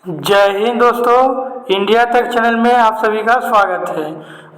जय हिंद दोस्तों, इंडिया तक चैनल में आप सभी का स्वागत है।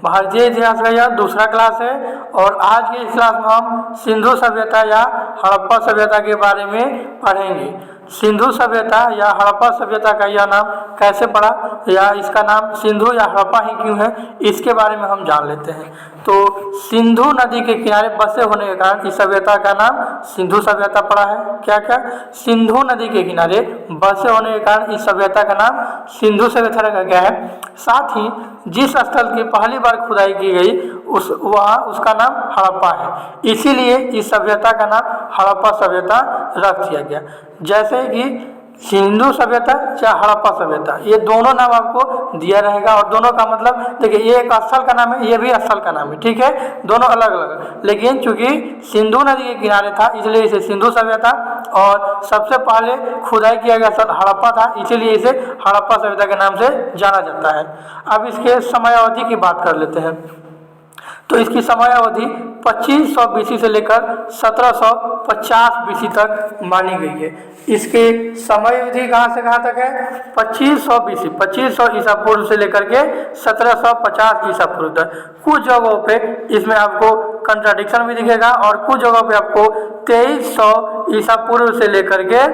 भारतीय इतिहास का यह दूसरा क्लास है और आज के इस क्लास में हम सिंधु सभ्यता या हड़प्पा सभ्यता के बारे में पढ़ेंगे। सिंधु सभ्यता या हड़प्पा सभ्यता का यह नाम कैसे पड़ा या इसका नाम सिंधु या हड़प्पा ही क्यों है, इसके बारे में हम जान लेते हैं। तो सिंधु नदी के किनारे बसे होने के कारण इस सभ्यता का नाम सिंधु सभ्यता पड़ा है। क्या क्या? सिंधु नदी के किनारे बसे होने के कारण इस सभ्यता का नाम सिंधु सभ्यता रखा गया है। साथ ही जिस स्थल की पहली बार खुदाई की गई उसका नाम हड़प्पा है, इसीलिए इस सभ्यता का नाम हड़प्पा सभ्यता रख दिया गया। जैसे कि सिंधु सभ्यता या हड़प्पा सभ्यता, ये दोनों नाम आपको दिया रहेगा और दोनों का मतलब देखिए, ये एक स्थल का नाम है, ये भी स्थल का नाम है, ठीक है, दोनों अलग अलग। लेकिन चूंकि सिंधु नदी के किनारे था इसलिए इसे सिंधु सभ्यता और सबसे पहले खुदाई किया गया स्थल हड़प्पा था, इसीलिए इसे हड़प्पा सभ्यता के नाम से जाना जाता है। अब इसके समय अवधि की बात कर लेते हैं। तो इसकी समय अवधि 2500 BC से लेकर 1750 BC तक मानी गई है। इसके समय अवधि कहाँ से कहाँ तक है? 2500 BC, 2500 ईसा पूर्व से लेकर के 1750 ईसा पूर्व तक। कुछ जगहों पे इसमें आपको कंट्राडिक्शन भी दिखेगा और कुछ जगहों पे आपको 2300 ईसा पूर्व से लेकर के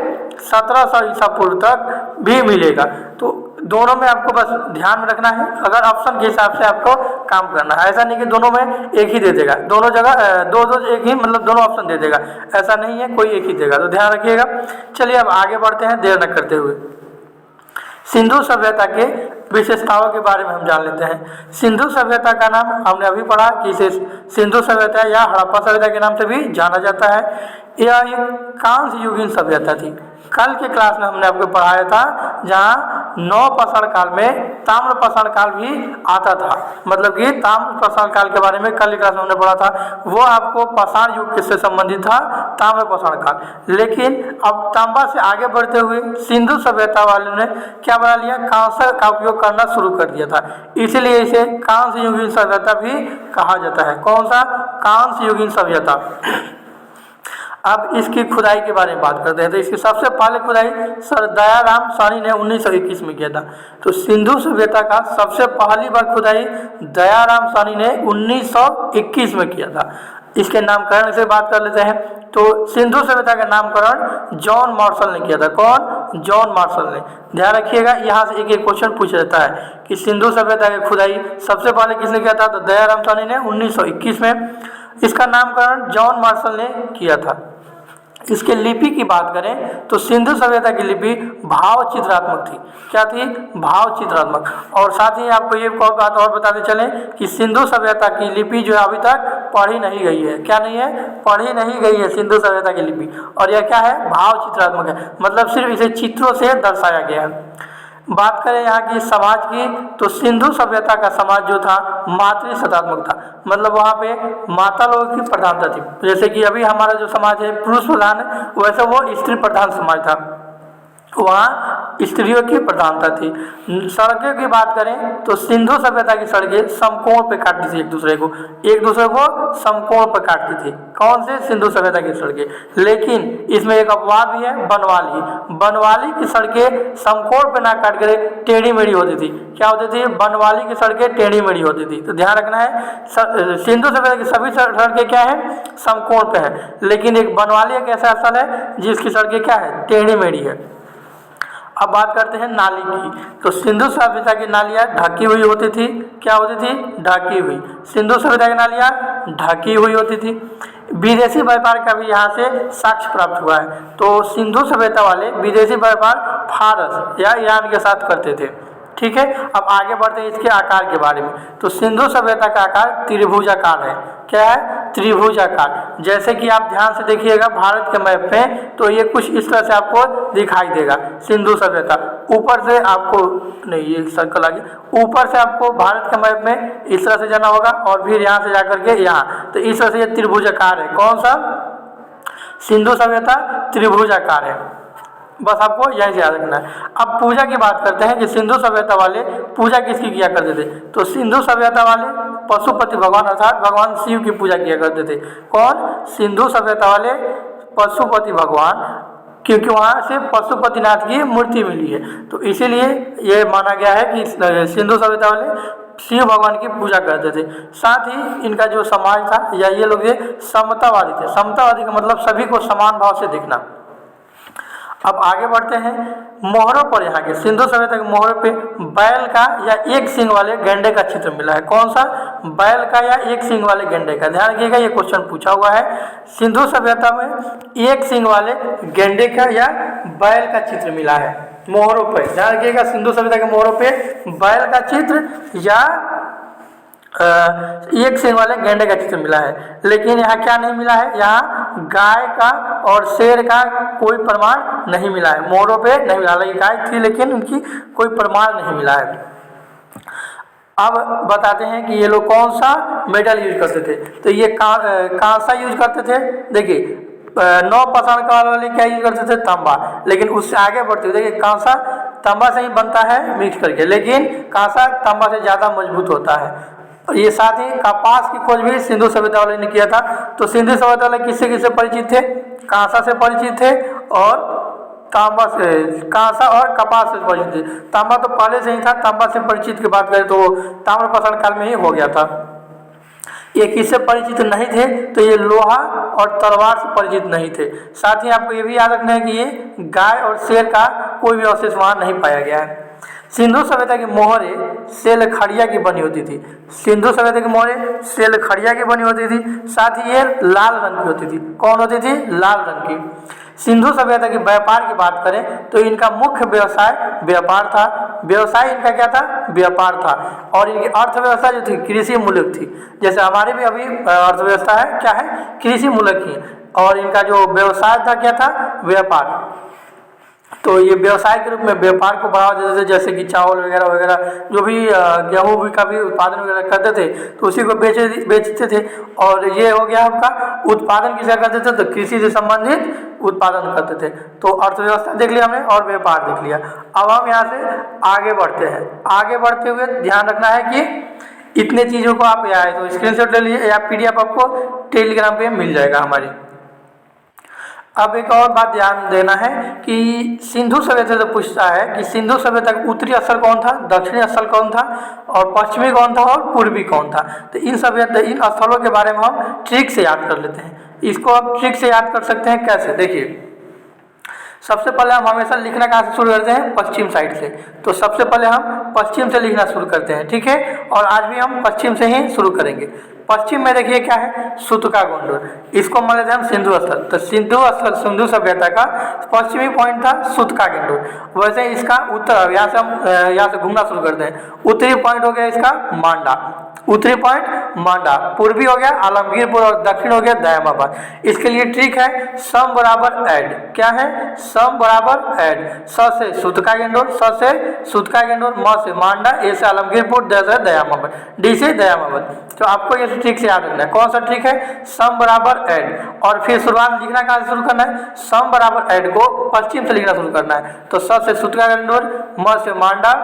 1700 ईसा पूर्व तक भी मिलेगा। तो दोनों में आपको बस ध्यान में रखना है, अगर ऑप्शन के हिसाब से आपको काम करना है। ऐसा नहीं कि दोनों में एक ही दे देगा, दोनों जगह दो एक ही, मतलब दोनों ऑप्शन दे देगा, ऐसा नहीं है, कोई एक ही देगा, तो ध्यान रखिएगा। चलिए अब आगे बढ़ते हैं देर न करते हुए। सिंधु सभ्यता के विशेषताओं के बारे में हम जान लेते हैं। सिंधु सभ्यता का नाम हमने अभी पढ़ा कि इसे सिंधु सभ्यता या हड़प्पा सभ्यता के नाम से भी जाना जाता है। यह एक कांस्य युगीन सभ्यता थी। कल के क्लास में हमने आपको पढ़ाया था जहाँ नवपाषाण काल में ताम्रपाषाण काल भी आता था, मतलब कि ताम्रपाषाण काल के बारे में कल की क्लास में हमने पढ़ा था, वो आपको पाषाण युग से संबंधित था, ताम्रपाषाण काल। लेकिन अब तांबा से आगे बढ़ते हुए सिंधु सभ्यता वालों ने क्या बना लिया? कांस्य का उपयोग करना शुरू कर दिया था, इसलिए इसे कांस्य युगीन सभ्यता भी कहा जाता है। कौन सा? कांस्य युगीन सभ्यता। अब इसकी खुदाई के बारे में बात करते हैं। तो इसकी सबसे पहले खुदाई सर दयाराम साहनी ने 1921 में किया था। तो सिंधु सभ्यता का सबसे पहली बार खुदाई दयाराम साहनी ने 1921 में किया था। इसके नामकरण से बात कर लेते हैं। तो सिंधु सभ्यता का नामकरण जॉन मार्शल ने किया था। कौन? जॉन मार्शल ने। ध्यान रखिएगा, यहाँ से एक क्वेश्चन पूछा जाता है कि सिंधु सभ्यता की खुदाई सबसे पहले किसने किया था? तो दयाराम साहनी ने 1921 में। इसका नामकरण जॉन मार्शल ने किया था। इसके लिपि की बात करें तो सिंधु सभ्यता की लिपि भाव चित्रात्मक थी। क्या थी? भाव चित्रात्मक। और साथ ही आपको ये बात और बताते चलें कि सिंधु सभ्यता की लिपि जो अभी तक पढ़ी नहीं गई है। क्या नहीं है? पढ़ी नहीं गई है सिंधु सभ्यता की लिपि। और यह क्या है? भाव चित्रात्मक है, मतलब सिर्फ इसे चित्रों से दर्शाया गया है। बात करें यहाँ की समाज की, तो सिंधु सभ्यता का समाज जो था मातृ सत्तात्मक था, मतलब वहाँ पे माता लोगों की प्रधानता थी। जैसे कि अभी हमारा जो समाज है पुरुष प्रधान है, वैसे वो स्त्री प्रधान समाज था, वहाँ स्त्रियों की प्रधानता थी। सड़कों की बात करें तो सिंधु सभ्यता की सड़कें समकोण पे काटती थी, एक दूसरे को समकोण पर काटती थी। कौन से? सिंधु सभ्यता की सड़कें। लेकिन इसमें एक अपवाद भी है, बनवाली की सड़कें समकोण पे ना काट कर टेढ़ी मेढ़ी होती थी। क्या होती थी? बनवाली की सड़कें टेढ़ी मेढ़ी होती थी। तो ध्यान रखना है, सिंधु सभ्यता की सभी सड़कें क्या है? समकोण पे है। लेकिन एक बनवाली एक ऐसा स्थल है जिसकी सड़कें क्या है? टेढ़ी मेढ़ी है। अब बात करते हैं नाली की। तो सिंधु सभ्यता की नालियाँ ढकी हुई होती थी। क्या होती थी? ढकी हुई। सिंधु सभ्यता की नालियाँ ढकी हुई होती थी। विदेशी व्यापार का भी यहाँ से साक्ष्य प्राप्त हुआ है। तो सिंधु सभ्यता वाले विदेशी व्यापार फारस या ईरान के साथ करते थे। ठीक है, अब आगे बढ़ते हैं इसके आकार के बारे में। तो सिंधु सभ्यता का आकार त्रिभुजाकार है। क्या है? त्रिभुजाकार। जैसे कि आप ध्यान से देखिएगा भारत के मैप में, तो ये कुछ इस तरह से आपको दिखाई देगा। सिंधु सभ्यता ऊपर से आपको नहीं, ये सर्कल आ गया, ऊपर से आपको भारत के मैप में इस तरह से जाना होगा और फिर यहाँ से जाकर के यहाँ, तो इस तरह से ये त्रिभुजाकार है। कौन सा? सिंधु सभ्यता त्रिभुजाकार है। बस आपको यही याद रखना है। अब पूजा की बात करते हैं कि सिंधु सभ्यता वाले पूजा किसकी किया करते थे? तो सिंधु सभ्यता वाले पशुपति भगवान अर्थात भगवान शिव की पूजा किया करते थे। कौन? सिंधु सभ्यता वाले पशुपति भगवान क्योंकि वहाँ से पशुपतिनाथ की मूर्ति मिली है। तो इसीलिए ये माना गया है कि सिंधु सभ्यता वाले शिव भगवान की पूजा करते थे। साथ ही इनका जो समाज था या ये लोग ये समतावादी थे। समतावादी का मतलब सभी को समान भाव से देखना। अब आगे बढ़ते हैं मोहरों पर। यहाँ के सिंधु सभ्यता के मोहरों पे बैल का या एक सींग वाले गैंडे का चित्र मिला है। कौन सा? बैल का या एक सींग वाले गैंडे का। ध्यान रखिएगा, ये क्वेश्चन पूछा हुआ है। सिंधु सभ्यता में एक सींग वाले गैंडे का या बैल का चित्र मिला है मोहरों पर। ध्यान रखिएगा, सिंधु सभ्यता के मोहरों पे बैल का चित्र या एक सींग वाले गैंडे का चित्र मिला है। लेकिन यहाँ क्या नहीं मिला है? यहाँ गाय का और शेर का कोई प्रमाण नहीं मिला है। मोहरों पे नहीं मिला। ये गाय थी लेकिन उनकी कोई प्रमाण नहीं मिला है। अब बताते हैं कि ये लोग कौन सा मेटल यूज करते थे। तो ये कांसा यूज करते थे। देखिए 9 पाषाण काल वाले क्या यूज करते थे? तांबा। लेकिन उससे आगे बढ़ते हुए देखिए कांसा तांबा से ही बनता है मिक्स करके, लेकिन कांसा तांबा से ज़्यादा मजबूत होता है। और ये साथ ही कपास की खोज भी सिंधु सभ्यता वाले ने किया था। तो सिंधु सभ्यता वाले किससे किससे परिचित थे? कांसा से परिचित थे और तांबा से, कांसा और कपास से परिचित थे। तांबा तो पहले से ही था। तांबा से परिचित की बात करें तो ताम्रपाषाण काल में ही हो गया था। ये किससे परिचित नहीं थे? तो ये लोहा और तलवार से परिचित नहीं थे। साथ ही आपको ये भी याद रखना है कि ये गाय और शेर का कोई भी अवशेष वहाँ नहीं पाया गया है। सिंधु सभ्यता की मोहरे सेल खड़िया की बनी होती थी। सिंधु सभ्यता की मोहरे सेल खड़िया की बनी होती थी। साथ ही ये लाल रंग की होती थी। कौन होती थी? लाल रंग की। सिंधु सभ्यता के व्यापार की बात करें तो इनका मुख्य व्यवसाय व्यापार था। व्यवसाय इनका क्या था? व्यापार था। और इनकी अर्थव्यवस्था जो थी कृषि मूलक थी। जैसे हमारी भी अभी अर्थव्यवस्था है, क्या है? कृषि मूलक ही। और इनका जो व्यवसाय था क्या था? व्यापार। तो ये व्यवसाय के रूप में व्यापार को बढ़ावा देते थे। जैसे कि चावल वगैरह वगैरह जो भी गेहूँ का भी उत्पादन वगैरह करते थे तो उसी को बेचते थे। और ये हो गया आपका उत्पादन किसका करते थे? तो कृषि से संबंधित उत्पादन करते थे। तो अर्थव्यवस्था देख लिया हमने और व्यापार देख लिया। अब हम यहाँ से आगे बढ़ते हैं। आगे बढ़ते हुए ध्यान रखना है कि इतने चीज़ों को आप यहाँ तो स्क्रीनशॉट ले लीजिए या PDF आपको टेलीग्राम पे मिल जाएगा हमारी। अब एक और बात ध्यान देना है कि सिंधु सभ्यता से पूछता है कि सिंधु सभ्यता का उत्तरी स्थल कौन था, दक्षिणी स्थल कौन था और पश्चिमी कौन था और पूर्वी कौन था। तो इन स्थलों के बारे में हम ट्रिक से याद कर लेते हैं। इसको आप ट्रिक से याद कर सकते हैं। कैसे? देखिए, सबसे पहले हम हमेशा लिखना कहाँ से शुरू करते हैं? पश्चिम साइड से। तो सबसे पहले हम पश्चिम से लिखना शुरू करते हैं, ठीक है। और आज भी हम पश्चिम से ही शुरू करेंगे। पश्चिम में देखिए क्या है? सूतकागुंडूर। इसको मान लेते हैं हम सिंधु स्थल। तो सिंधु सभ्यता का पश्चिमी पॉइंट था सूतकागुंडूर। वैसे इसका उत्तर, यहाँ से हम यहाँ से घूमना शुरू करते हैं। उत्तरी पॉइंट हो गया इसका मांडा। उत्तरी पॉइंट मांडा। पूर्वी हो गया आलमगीरपुर और दक्षिण हो गया दयामाबाद। इसके लिए ट्रिक है सम बराबर ऐड। क्या है? सम बराबर ऐड। स से सूतकागुंडूर, स से सूतकागुंडूर, म से मांडा, ए से आलमगीरपुर, द से दयामाबाद, डी से दयामाबाद। तो आपको ये ट्रिक से याद रखना है। कौन सा ट्रिक है? सम बराबर ऐड। और फिर शुरुआत लिखना कहाँ से शुरू करना है? सम बराबर ऐड को पश्चिम से लिखना शुरू करना है। तो स से सूतकागुंडूर, म से मांडा,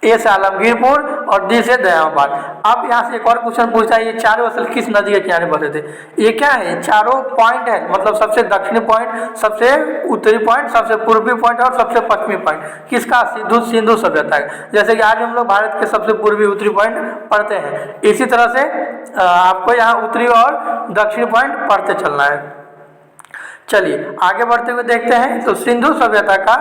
ए से आलमगीरपुर और डी से दयामाबाद। अब यहाँ से एक और क्वेश्चन पूछा है, ये चारों स्थल किस नदी के किनारे बसे थे? ये क्या है? चारों पॉइंट है, मतलब सबसे दक्षिणी पॉइंट, सबसे उत्तरी पॉइंट, सबसे पूर्वी पॉइंट और सबसे पश्चिमी पॉइंट किसका? सिंधु सभ्यता है। जैसे कि आज हम लोग भारत के सबसे पूर्वी उत्तरी पॉइंट पढ़ते हैं, इसी तरह से आपको यहाँ उत्तरी और दक्षिणी पॉइंट पढ़ते चलना है। चलिए आगे बढ़ते हुए देखते हैं। तो सिंधु सभ्यता का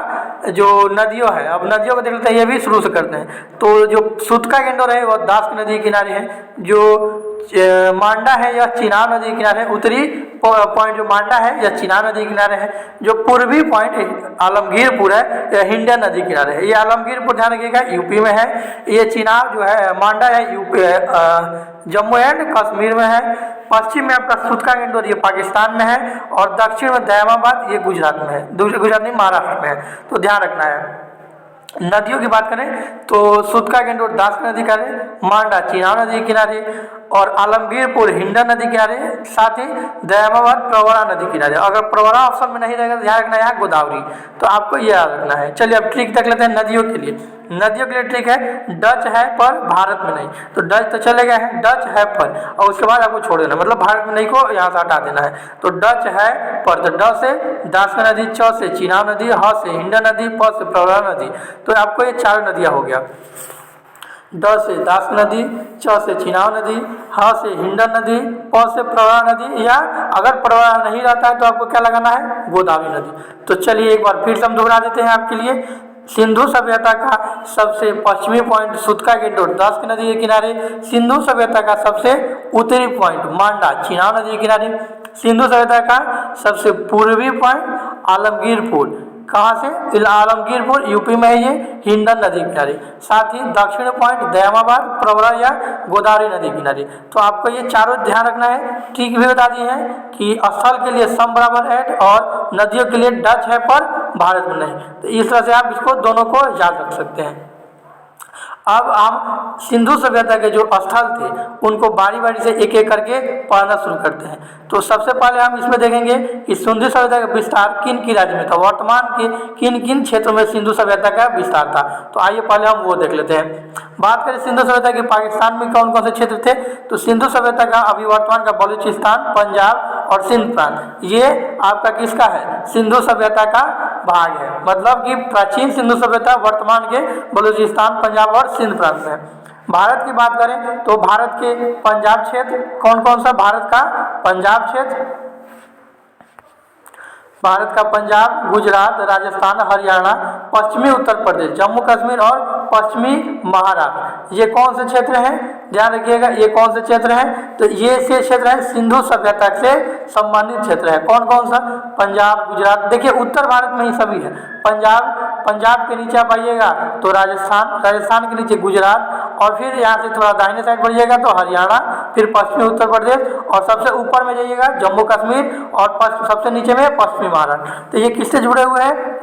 जो नदियों है, अब नदियों को देख लेते हैं, ये भी शुरू से करते हैं। तो जो सूतकागुंडूर है वो दास की नदी के किनारे है। जो मांडा है या चिनाब नदी के किनारे है। उत्तरी पॉइंट जो मांडा है या चिनाब नदी के किनारे है। जो पूर्वी पॉइंट आलमगीरपुर है या हिंडन नदी के किनारे है। ये आलमगीरपुर ध्यान रखिएगा यूपी में है। ये चिनाब जो है मांडा है यूपी जम्मू एंड कश्मीर में है। पश्चिम में आपका सूतकागुंडूर ये पाकिस्तान में है और दक्षिण में दयामाबाद ये गुजरात में है। गुजरात नहीं, महाराष्ट्र में है। तो ध्यान रखना है। नदियों की बात करें तो सूतकागुंडूर दास की नदी का है, मांडा चिनाब नदी के किनारे, और आलमगीरपुर हिंडन नदी किनारे, साथ ही दयामाबाद प्रवरा नदी किनारे। अगर प्रवरा ऑप्शन में नहीं रहेगा तो ध्यान रखना है गोदावरी, तो आपको यह याद रखना है। चलिए अब ट्रिक देख लेते हैं नदियों के लिए। नदियों के लिए ट्रिक है डच है पर भारत में नहीं, तो डच तो चलेगा है, डच है पर, और उसके बाद आपको छोड़ देना, मतलब भारत में नहीं को यहाँ से हटा देना है। तो डच है पर, तो ड से दासका नदी, च से चिनाब नदी, ह से हिंडन नदी, प से प्रवरा नदी। तो आपको ये 4 नदियाँ हो गया, ड से दास नदी, च से चिनाब नदी, ह से हिंडन नदी, प से प्रवरा नदी, या अगर प्रवरा नहीं रहता है तो आपको क्या लगाना है गोदावरी नदी। तो चलिए एक बार फिर से हम दोहरा देते हैं आपके लिए। सिंधु सभ्यता का सबसे पश्चिमी पॉइंट सुतका के डोर दास की नदी के किनारे, सिंधु सभ्यता का सबसे उत्तरी पॉइंट मांडा चिनाब नदी के किनारे, सिंधु सभ्यता का सबसे पूर्वी पॉइंट आलमगीरपुर, कहाँ से आलमगीरपुर यूपी में है ये, हिंडन नदी किनारे, साथ ही दक्षिण पॉइंट दयामाबाद प्रवरा या गोदावरी नदी किनारे। तो आपको ये चारों ध्यान रखना है। ठीक भी बता दिए हैं कि स्थल के लिए सम बराबर है और नदियों के लिए डच है पर भारत में नहीं, तो इस तरह से आप इसको दोनों को याद रख सकते हैं। अब हम सिंधु सभ्यता के जो स्थल थे उनको बारी बारी से एक एक करके पढ़ना शुरू करते हैं। तो सबसे पहले हम इसमें देखेंगे कि सिंधु सभ्यता का विस्तार किन किन राज्य में था, वर्तमान के किन किन क्षेत्रों में सिंधु सभ्यता का विस्तार था। तो आइए पहले हम वो देख लेते हैं। बात करें सिंधु सभ्यता के पाकिस्तान में कौन कौन से क्षेत्र थे, तो सिंधु सभ्यता का अभी वर्तमान का बलूचिस्तान, पंजाब और सिंध प्रांत, ये आपका किसका है, सिंधु सभ्यता का भाग है। मतलब कि प्राचीन सिंधु सभ्यता वर्तमान के बलूचिस्तान, पंजाब और सिंध प्रांत में। भारत की बात करें तो भारत के पंजाब क्षेत्र, कौन कौन सा, भारत का पंजाब क्षेत्र, भारत का पंजाब, गुजरात, राजस्थान, हरियाणा, पश्चिमी उत्तर प्रदेश, जम्मू कश्मीर और पश्चिमी महाराष्ट्र, ये कौन से क्षेत्र हैं, ध्यान रखिएगा ये कौन से क्षेत्र हैं, तो ये से क्षेत्र है सिंधु सभ्यता से संबंधित क्षेत्र है। कौन कौन सा, पंजाब, गुजरात, देखिए उत्तर भारत में ही सभी है। पंजाब के नीचे आप आइएगा तो राजस्थान के नीचे गुजरात, और फिर यहाँ से थोड़ा दाहिने साइड बढ़िएगा तो हरियाणा, फिर पश्चिमी उत्तर प्रदेश, और सबसे ऊपर में जाइएगा जम्मू कश्मीर, और सबसे नीचे में पश्चिमी महाराष्ट्र। तो ये किससे जुड़े हुए हैं,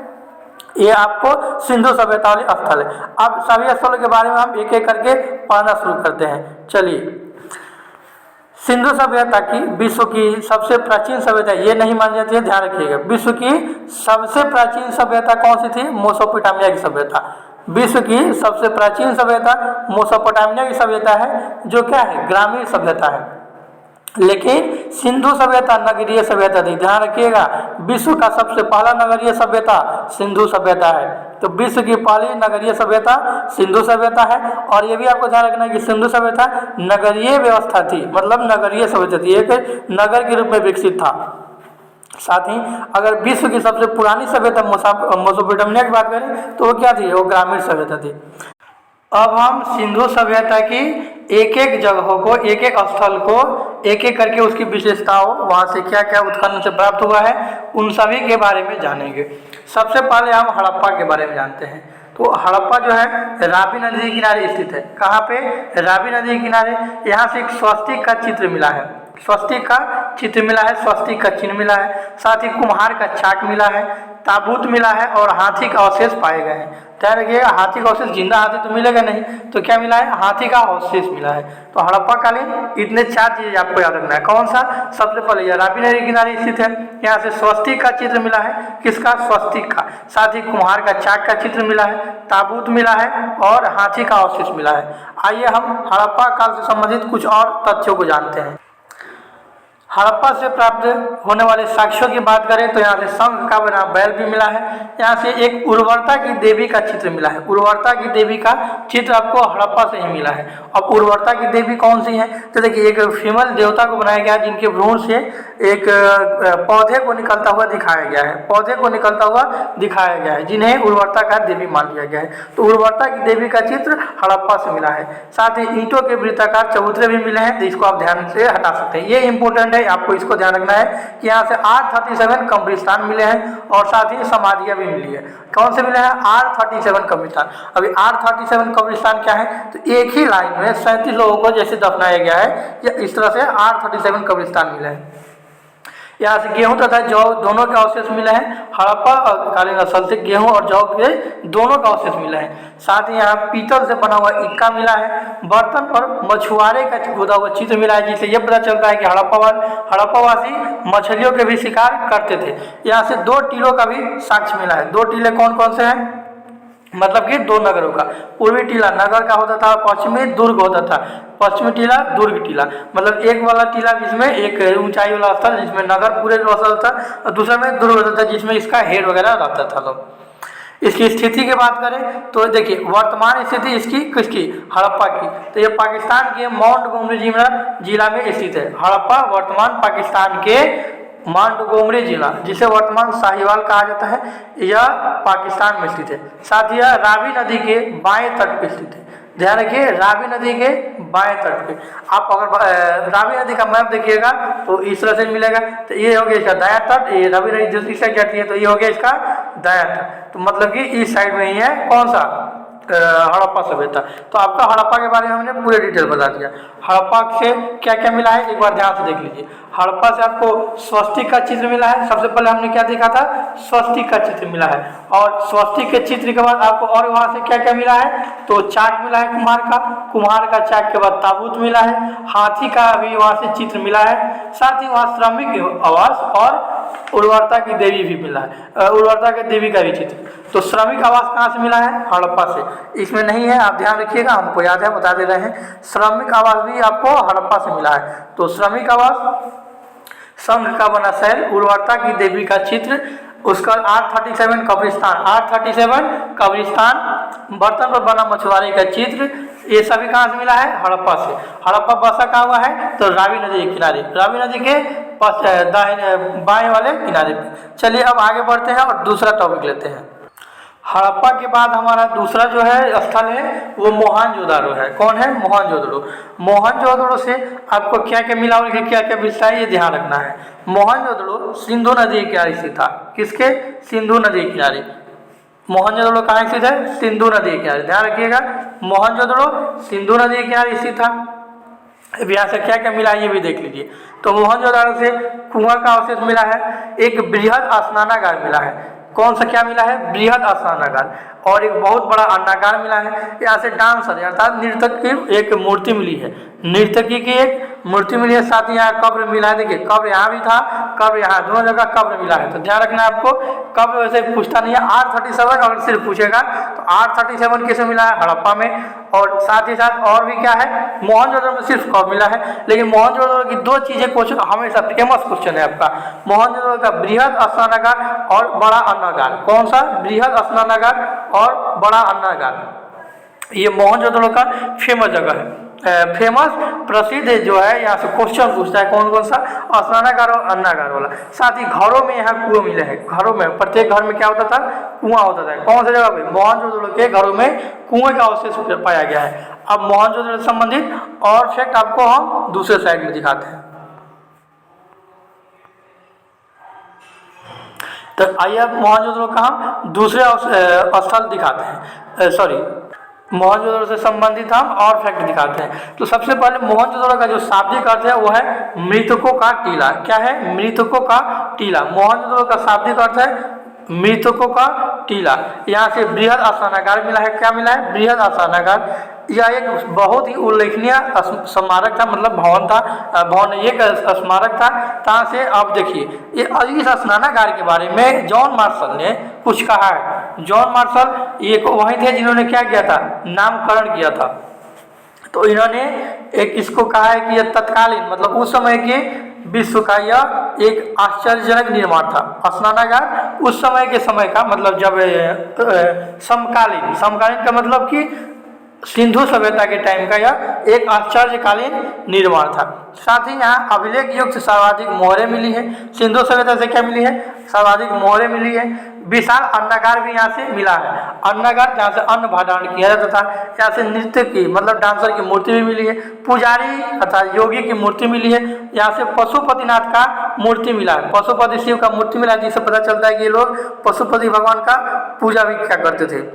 ये आपको सिंधु सभ्यता वाले स्थल है। अब सभी स्थलों के बारे में हम एक एक करके पढ़ना शुरू करते हैं। चलिए, सिंधु सभ्यता की विश्व की सबसे प्राचीन सभ्यता, ये नहीं मान जाती है, ध्यान रखिएगा। विश्व की सबसे प्राचीन सभ्यता कौन सी थी, मेसोपोटामिया की सभ्यता। विश्व की सबसे प्राचीन सभ्यता मेसोपोटामिया की सभ्यता है, जो क्या है, ग्रामीण सभ्यता है। लेकिन सिंधु सभ्यता नगरीय सभ्यता थी, ध्यान रखिएगा। विश्व का सबसे पहला नगरीय सभ्यता सिंधु सभ्यता है। तो विश्व की पहली नगरीय सभ्यता सिंधु सभ्यता है। और ये भी आपको ध्यान रखना है कि सिंधु सभ्यता नगरीय व्यवस्था थी, मतलब नगरीय सभ्यता थी, एक नगर के रूप में विकसित था। साथ ही अगर विश्व की सबसे पुरानी सभ्यता मेसोपोटामिया की बात करें तो वो क्या थी, वो ग्रामीण सभ्यता थी। अब हम सिंधु सभ्यता की एक एक जगहों को, एक एक स्थल को एक एक करके उसकी विशेषताओं, वहाँ से क्या क्या उत्खनन से प्राप्त हुआ है, उन सभी के बारे में जानेंगे। सबसे पहले हम हड़प्पा के बारे में जानते हैं। तो हड़प्पा जो है रावी नदी के किनारे स्थित है। कहाँ पे, रावी नदी के किनारे। यहाँ से एक स्वस्तिक का चित्र मिला है, स्वस्तिक का चित्र मिला है, स्वस्तिक का चिन्ह मिला है, साथ ही कुम्हार का चाक मिला है, ताबूत मिला है और हाथी का अवशेष पाए गए हैं। ध्यान रखिएगा, हाथी का अवशेष, जिंदा हाथी तो मिलेगा नहीं, तो क्या मिला है, हाथी का अवशेष मिला है। तो हड़प्पा कालीन इतने 4 चीजें आपको याद रखना है। कौन सा, सबसे पहले यह रावी नदी किनारे स्थित है, यहाँ से स्वस्तिक का चित्र मिला है, किसका, स्वस्तिक का, साथ ही कुम्हार का चाक का चित्र मिला है, ताबूत मिला है और हाथी का अवशेष मिला है। आइए हम हड़प्पा काल से संबंधित कुछ और तथ्यों को जानते हैं। हड़प्पा से प्राप्त होने वाले साक्ष्यों की बात करें तो यहाँ से शंख का बना बैल भी मिला है। यहाँ से एक उर्वरता की देवी का चित्र मिला है, उर्वरता की देवी का चित्र आपको हड़प्पा से ही मिला है। अब उर्वरता की देवी कौन सी है, तो देखिए एक फीमेल देवता को बनाया गया है, जिनके भ्रूण से एक पौधे को निकलता हुआ दिखाया गया है, पौधे को निकलता हुआ दिखाया गया है, जिन्हें उर्वरता का देवी मान लिया गया है। तो उर्वरता की देवी का चित्र हड़प्पा से मिला है। साथ ही ईंटों के वृत्ताकार चबूतरे भी मिले हैं, जिसको आप ध्यान से हटा सकते हैं। ये इंपॉर्टेंट है, आपको इसको ध्यान रखना है कि यहाँ से 837 कब्रिस्तान मिले हैं और साथ ही समाधियां भी मिली है। कौन से मिले हैं, 837 कब्रिस्तान। अभी 837 कब्रिस्तान क्या है, तो एक ही लाइन में 37 लोगों को जैसे दफनाया गया है, या इस तरह से 837 कब्रिस्तान मिले हैं। यहाँ से गेहूं तथा जौ दोनों के अवशेष मिले हैं। हड़प्पा कालीन स्थल से गेहूं और जौ के दोनों का अवशेष मिला है। साथ ही यहाँ पीतल से बना हुआ इक्का मिला है। बर्तन और मछुआरे का खुदा हुआ चित्र मिला है, जिससे यह पता चलता है कि हड़प्पावासी मछलियों के भी शिकार करते थे। यहाँ से 2 टीलों का भी साक्ष्य मिला है। 2 टीले कौन कौन से हैं, मतलब कि 2 नगरों का। पूर्वी टीला नगर का होता था, पश्चिमी दुर्ग होता था। पश्चिमी टीला दुर्ग टीला, मतलब एक वाला टीला जिसमें एक ऊंचाई वाला स्थल जिसमें नगर पूरे स्थल था, और दूसरा में दुर्ग होता था जिसमें इसका हेड वगैरह रहता था लोग। इसकी स्थिति की बात करें तो देखिए वर्तमान स्थिति इसकी किसकी, हड़प्पा की। तो ये पाकिस्तान के मोंटगोमरी जिला में स्थित है। हड़प्पा वर्तमान पाकिस्तान के मोंटगोमरी जिला, जिसे वर्तमान साहिवाल कहा जाता है, यह पाकिस्तान में स्थित है। साथ ही रावी नदी के बाएं तट पर स्थित है। ध्यान रखिए, रावी नदी के बाएं तट पे। आप अगर रावी नदी का मैप देखिएगा तो इस तरह से मिलेगा। तो ये हो गया इसका दायां तट, ये रावी नदी दूसरी साइड जाती है तो ये हो गया इसका दायां तट। तो मतलब कि इस साइड में ही है कौन सा, हड़प्पा सभ्यता। तो आपका हड़प्पा के बारे में हमने पूरे डिटेल बता दिया। हड़प्पा से क्या क्या मिला है एक बार ध्यान से देख लीजिए। हड़प्पा से आपको स्वस्तिक का चित्र मिला है। सबसे पहले हमने क्या देखा था, स्वस्तिक का चित्र मिला है। और स्वस्तिक के चित्र के बाद आपको और वहां से क्या क्या मिला है, तो चाक मिला है कुम्हार का चाक के बाद ताबूत मिला है, हाथी का भी वहां से चित्र मिला है। साथ ही वहां श्रमिक आवास और उर्वरता की देवी भी मिला है, उर्वरता की देवी का भी चित्र। तो श्रमिक आवास कहाँ से मिला है, हड़प्पा से। इसमें नहीं है, आप ध्यान रखिएगा, हमको याद है बता दे रहे हैं। श्रमिक आवास भी आपको हड़प्पा से मिला है। तो श्रमिक आवास, संघ का बना शैल, उर्वरता की देवी का चित्र, उसका 837 कब्रिस्तान, बर्तन पर बना मछुआरे का चित्र, ये सभी कहाँ से मिला है, हड़प्पा से। हड़प्पा बसा कहाँ हुआ है, तो रावी नदी के किनारे, रावी नदी के बाएं वाले किनारे पे। चलिए अब आगे बढ़ते हैं और दूसरा टॉपिक लेते हैं। हड़प्पा के बाद हमारा दूसरा जो है स्थल है वो मोहनजोदड़ो है। कौन है, मोहनजोदड़ो। मोहनजोदड़ो से आपको क्या क्या मिला और क्या क्या मिलता है ये ध्यान रखना है। मोहनजोदड़ो सिंधु नदी के किनारे स्थित था। किसके, सिंधु नदी के किनारे। मोहनजोदड़ो कहाँ स्थित है, सिंधु नदी के किनारे। ध्यान रखिएगा, मोहनजोदड़ो सिंधु नदी के किनारे स्थित था। अब यहाँ से क्या क्या मिला ये भी देख लीजिए। तो मोहनजोदड़ो से कुआं का अवशेष मिला है, एक बृहद स्नानागार मिला है। कौन सा क्या मिला है, बृहद स्नानागार, और एक बहुत बड़ा अन्नागार मिला है। यहाँ से डांसर अर्थात नर्तक की एक मूर्ति मिली है, नर्तकी की एक मूर्ति मिली है। साथ ही यहाँ कब्र मिला है। देखिए कब्र यहाँ भी था, कब्र यहाँ, दोनों जगह कब्र मिला है। तो ध्यान रखना है आपको, कब्र वैसे पूछता नहीं है। 837 अगर सिर्फ पूछेगा तो 837 किसे मिला है, हड़प्पा में। और साथ ही साथ और भी क्या है, मोहनजोदड़ो में सिर्फ कब्र मिला है। लेकिन मोहनजोदड़ो की 2 चीजें क्वेश्चन हमेशा फेमस क्वेश्चन है आपका, मोहनजोदड़ो का बृहद स्नानागार और बड़ा अन्नागार। कौन सा, बृहद स्नानागार और बड़ा अन्नागार। ये मोहनजोदड़ो का फेमस जगह है, फेमस प्रसिद्ध जो है। यहाँ से क्वेश्चन पूछता है कौन कौन सा, स्नानागार और अन्नागार वाला। साथ ही घरों में यहाँ कुएं मिले हैं। घरों में प्रत्येक घर में क्या होता था, कुआं होता था। कौन सी जगह पे, मोहनजोदड़ो के घरों में कुएं का अवशेष पाया गया है। अब मोहनजोदड़ो से संबंधित और फैक्ट आपको हम दूसरे साइड में दिखाते हैं। तो आइए अब मोहनजोदड़ो का हम दूसरे स्थल दिखाते हैं, मोहनजोदड़ो से संबंधित हम और फैक्ट दिखाते हैं। तो सबसे पहले मोहनजोदड़ो का जो शाब्दिक अर्थ है वो है मृतकों का टीला। क्या है, मृतकों का टीला। मोहनजोदड़ो का शाब्दिक अर्थ है मृतकों का टीला। यहाँ से बृहद स्नानागार मिला है। क्या मिला है, बृहद स्नानागार। यह एक बहुत ही उल्लेखनीय स्मारक था, मतलब भवन था, भवन एक स्मारक था। तहाँ से आप देखिए ये इस स्नानागार के बारे में जॉन मार्शल ने कुछ कहा है। जॉन मार्शल ये वही थे जिन्होंने क्या किया था, नामकरण किया था। तो इन्होंने एक इसको कहा है कि यह तत्कालीन, मतलब उस समय के विश्व का यह एक आश्चर्यजनक निर्माण था। स्नानागार उस समय के समय का मतलब जब समकालीन का मतलब कि सिंधु सभ्यता के टाइम का यह एक आश्चर्यकालीन निर्माण था। साथ ही यहाँ अभिलेख युक्त सर्वाधिक मोहरें मिली है। सिंधु सभ्यता से क्या मिली है, सर्वाधिक मोहरें मिली है। विशाल अन्नागार भी यहाँ से मिला है। अन्नागार जहाँ से अन्न भंडारण किया जाता था। यहाँ से नृत्य की मतलब डांसर की मूर्ति भी मिली है। पुजारी अर्थात योगी की मूर्ति मिली है। यहाँ से पशुपतिनाथ का मूर्ति मिला है, पशुपति शिव का मूर्ति मिला है, जिससे पता चलता है कि ये लोग पशुपति भगवान का पूजा भी क्या करते थे।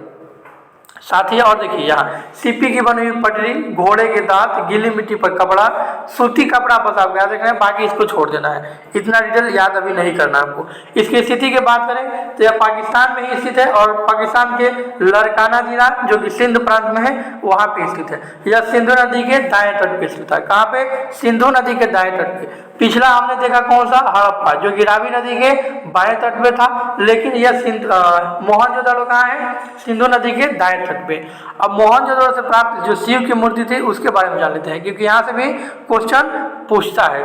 साथ ही और देखिए यहाँ सीपी की बनी हुई पटरी, घोड़े के दांत, गीली मिट्टी पर कपड़ा, सूती कपड़ा, बस आपको याद रखना है, बाकी इसको छोड़ देना है, इतना डिटेल याद अभी नहीं करना आपको। इसकी स्थिति की बात करें तो यह पाकिस्तान में ही स्थित है और पाकिस्तान के लड़काना जिला जो कि सिंध प्रांत में है वहाँ पे स्थित है। यह सिंधु नदी के दाएं तट पे स्थित है। कहाँ पे? सिंधु नदी के दाएं तट पे। पिछला हमने देखा कौन सा? हड़प्पा, जो कि रावी नदी के बाएं तट पे था, लेकिन यह मोहनजोदड़ो कहाँ है? सिंधु नदी के दाएं तट पे। अब मोहनजोदड़ो से प्राप्त जो शिव की मूर्ति थी उसके बारे में जान लेते हैं, क्योंकि यहाँ से भी क्वेश्चन पूछता है।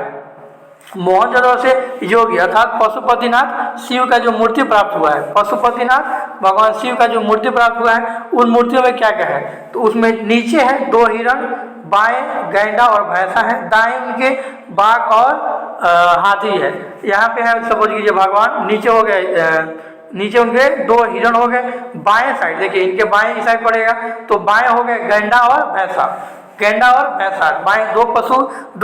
मोहनजोदड़ो से योगी अर्थात पशुपतिनाथ शिव का जो मूर्ति प्राप्त हुआ है, पशुपतिनाथ भगवान शिव का जो मूर्ति प्राप्त हुआ है, उन मूर्तियों में क्या क्या है? तो उसमें नीचे है 2 हिरण, बाएं गैंडा और भैंसा है, दाएं उनके बाघ और हाथी है। यहाँ पे है सपोज कीजिए भगवान, नीचे हो गए, नीचे उनके 2 हिरण हो गए, बाएं साइड देखिए इनके बाएं साइड पड़ेगा तो बाएं हो गए गैंडा और भैंसा, गैंडा और भैंसा, बाएं 2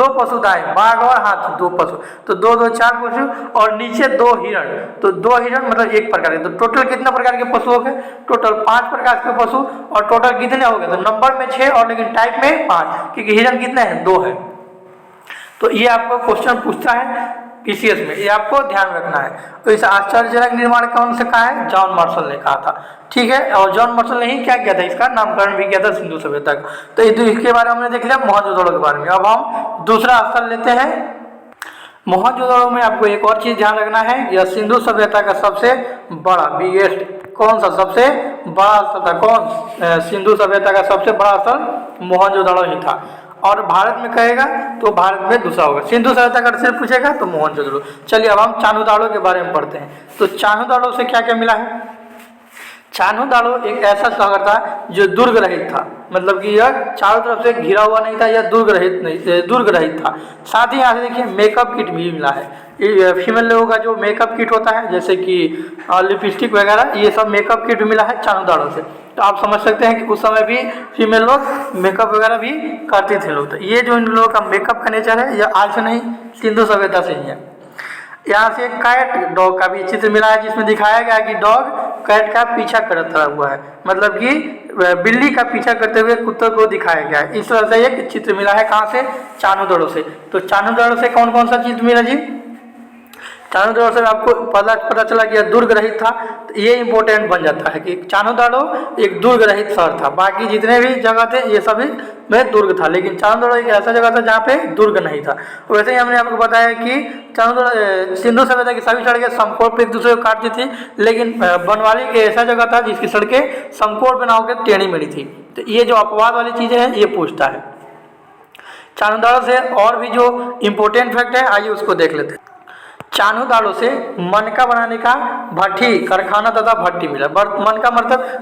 पशु दाएं, बाघ और हाथी 2 पशु, तो 2 2 4 पशु, और नीचे 2 हिरण, तो 2 हिरण मतलब एक प्रकार के, तो टोटल कितना प्रकार के पशु हो गए? टोटल 5 प्रकार के पशु, और टोटल कितने हो गए? तो नंबर में 6 और लेकिन टाइप में 5, क्योंकि हिरण कितने हैं? 2 है। तो ये आपको क्वेश्चन पूछता है पीसीएस में, ये आपको ध्यान रखना है। तो इस आश्चर्यजनक निर्माण कौन से कहा है? जॉन मार्शल ने कहा था, ठीक है। और जॉन मार्शल ने ही क्या किया था? इसका नामकरण भी किया था सिंधु सभ्यता का। तो इसके बारे में हमने देख लिया, मोहनजोदड़ो के बारे में। अब हम दूसरा स्थल लेते हैं। मोहनजोदड़ो में आपको एक और चीज ध्यान रखना है, यह सिंधु सभ्यता का सबसे बड़ा बिगेस्ट कौन सा सबसे बड़ा स्थल था? कौन? सिंधु सभ्यता का सबसे बड़ा स्थल मोहनजोदड़ो ही था। और भारत में कहेगा तो भारत में दूसरा होगा। सिंधु सभ्यता का सिर्फ पूछेगा तो मोहनजोदड़ो। चलिए अब हम चान्होदाड़ो के बारे में पढ़ते हैं। तो चान्होदाड़ो से क्या क्या मिला है? चान्होदाड़ो एक ऐसा शहर था जो दुर्ग रहित था, मतलब कि यह चारों तरफ से घिरा हुआ नहीं था, यह दुर्ग रहित था। साथ ही यहाँ से देखिए मेकअप किट भी मिला है। ये फीमेल लोगों का जो मेकअप किट होता है, जैसे कि लिपस्टिक वगैरह, ये सब मेकअप किट मिला है चान्होदाड़ो से। तो आप समझ सकते हैं कि उस समय भी फीमेल लोग मेकअप वगैरह भी करते थे लोग। तो ये जो इन लोगों का मेकअप का नेचर है, यह आज से नहीं, सिंधु सभ्यता से ही है। यहाँ से कैट डॉग का भी चित्र मिला है, जिसमें दिखाया गया कि डॉग कैट का पीछा करता हुआ है, मतलब कि बिल्ली का पीछा करते हुए कुत्ते को दिखाया गया है। इस तरह से एक चित्र मिला है। कहाँ से? चान्होदाड़ो से। तो चान्होदाड़ो से कौन कौन सा चित्र मिला जी? चान्होदाड़ो से आपको पता चला कि यह दुर्ग रहित था। तो ये इंपॉर्टेंट बन जाता है कि चान्होदाड़ो एक दुर्ग रहित शहर था। बाकी जितने भी जगह थे ये सभी में दुर्ग था, लेकिन चान्होदाड़ो एक ऐसा जगह था जहाँ पे दुर्ग नहीं था। वैसे ही हमने आपको बताया कि चान्होदाड़ो सिंधु सभ्यता की सभी सड़कें समकोण पे एक दूसरे को काटती थी, लेकिन बनवाली एक ऐसा जगह था जिसकी सड़कें समकोण पे ना होकर टेढ़ी मेढ़ी थी। तो ये जो अपवाद वाली चीज़ें हैं ये पूछता है। चान्होदाड़ो से और भी जो इम्पोर्टेंट फैक्ट है आइए उसको देख लेते हैं। चान्होदाड़ो से मनका बनाने का भट्टी कारखाना तथा भट्टी मिला। मनका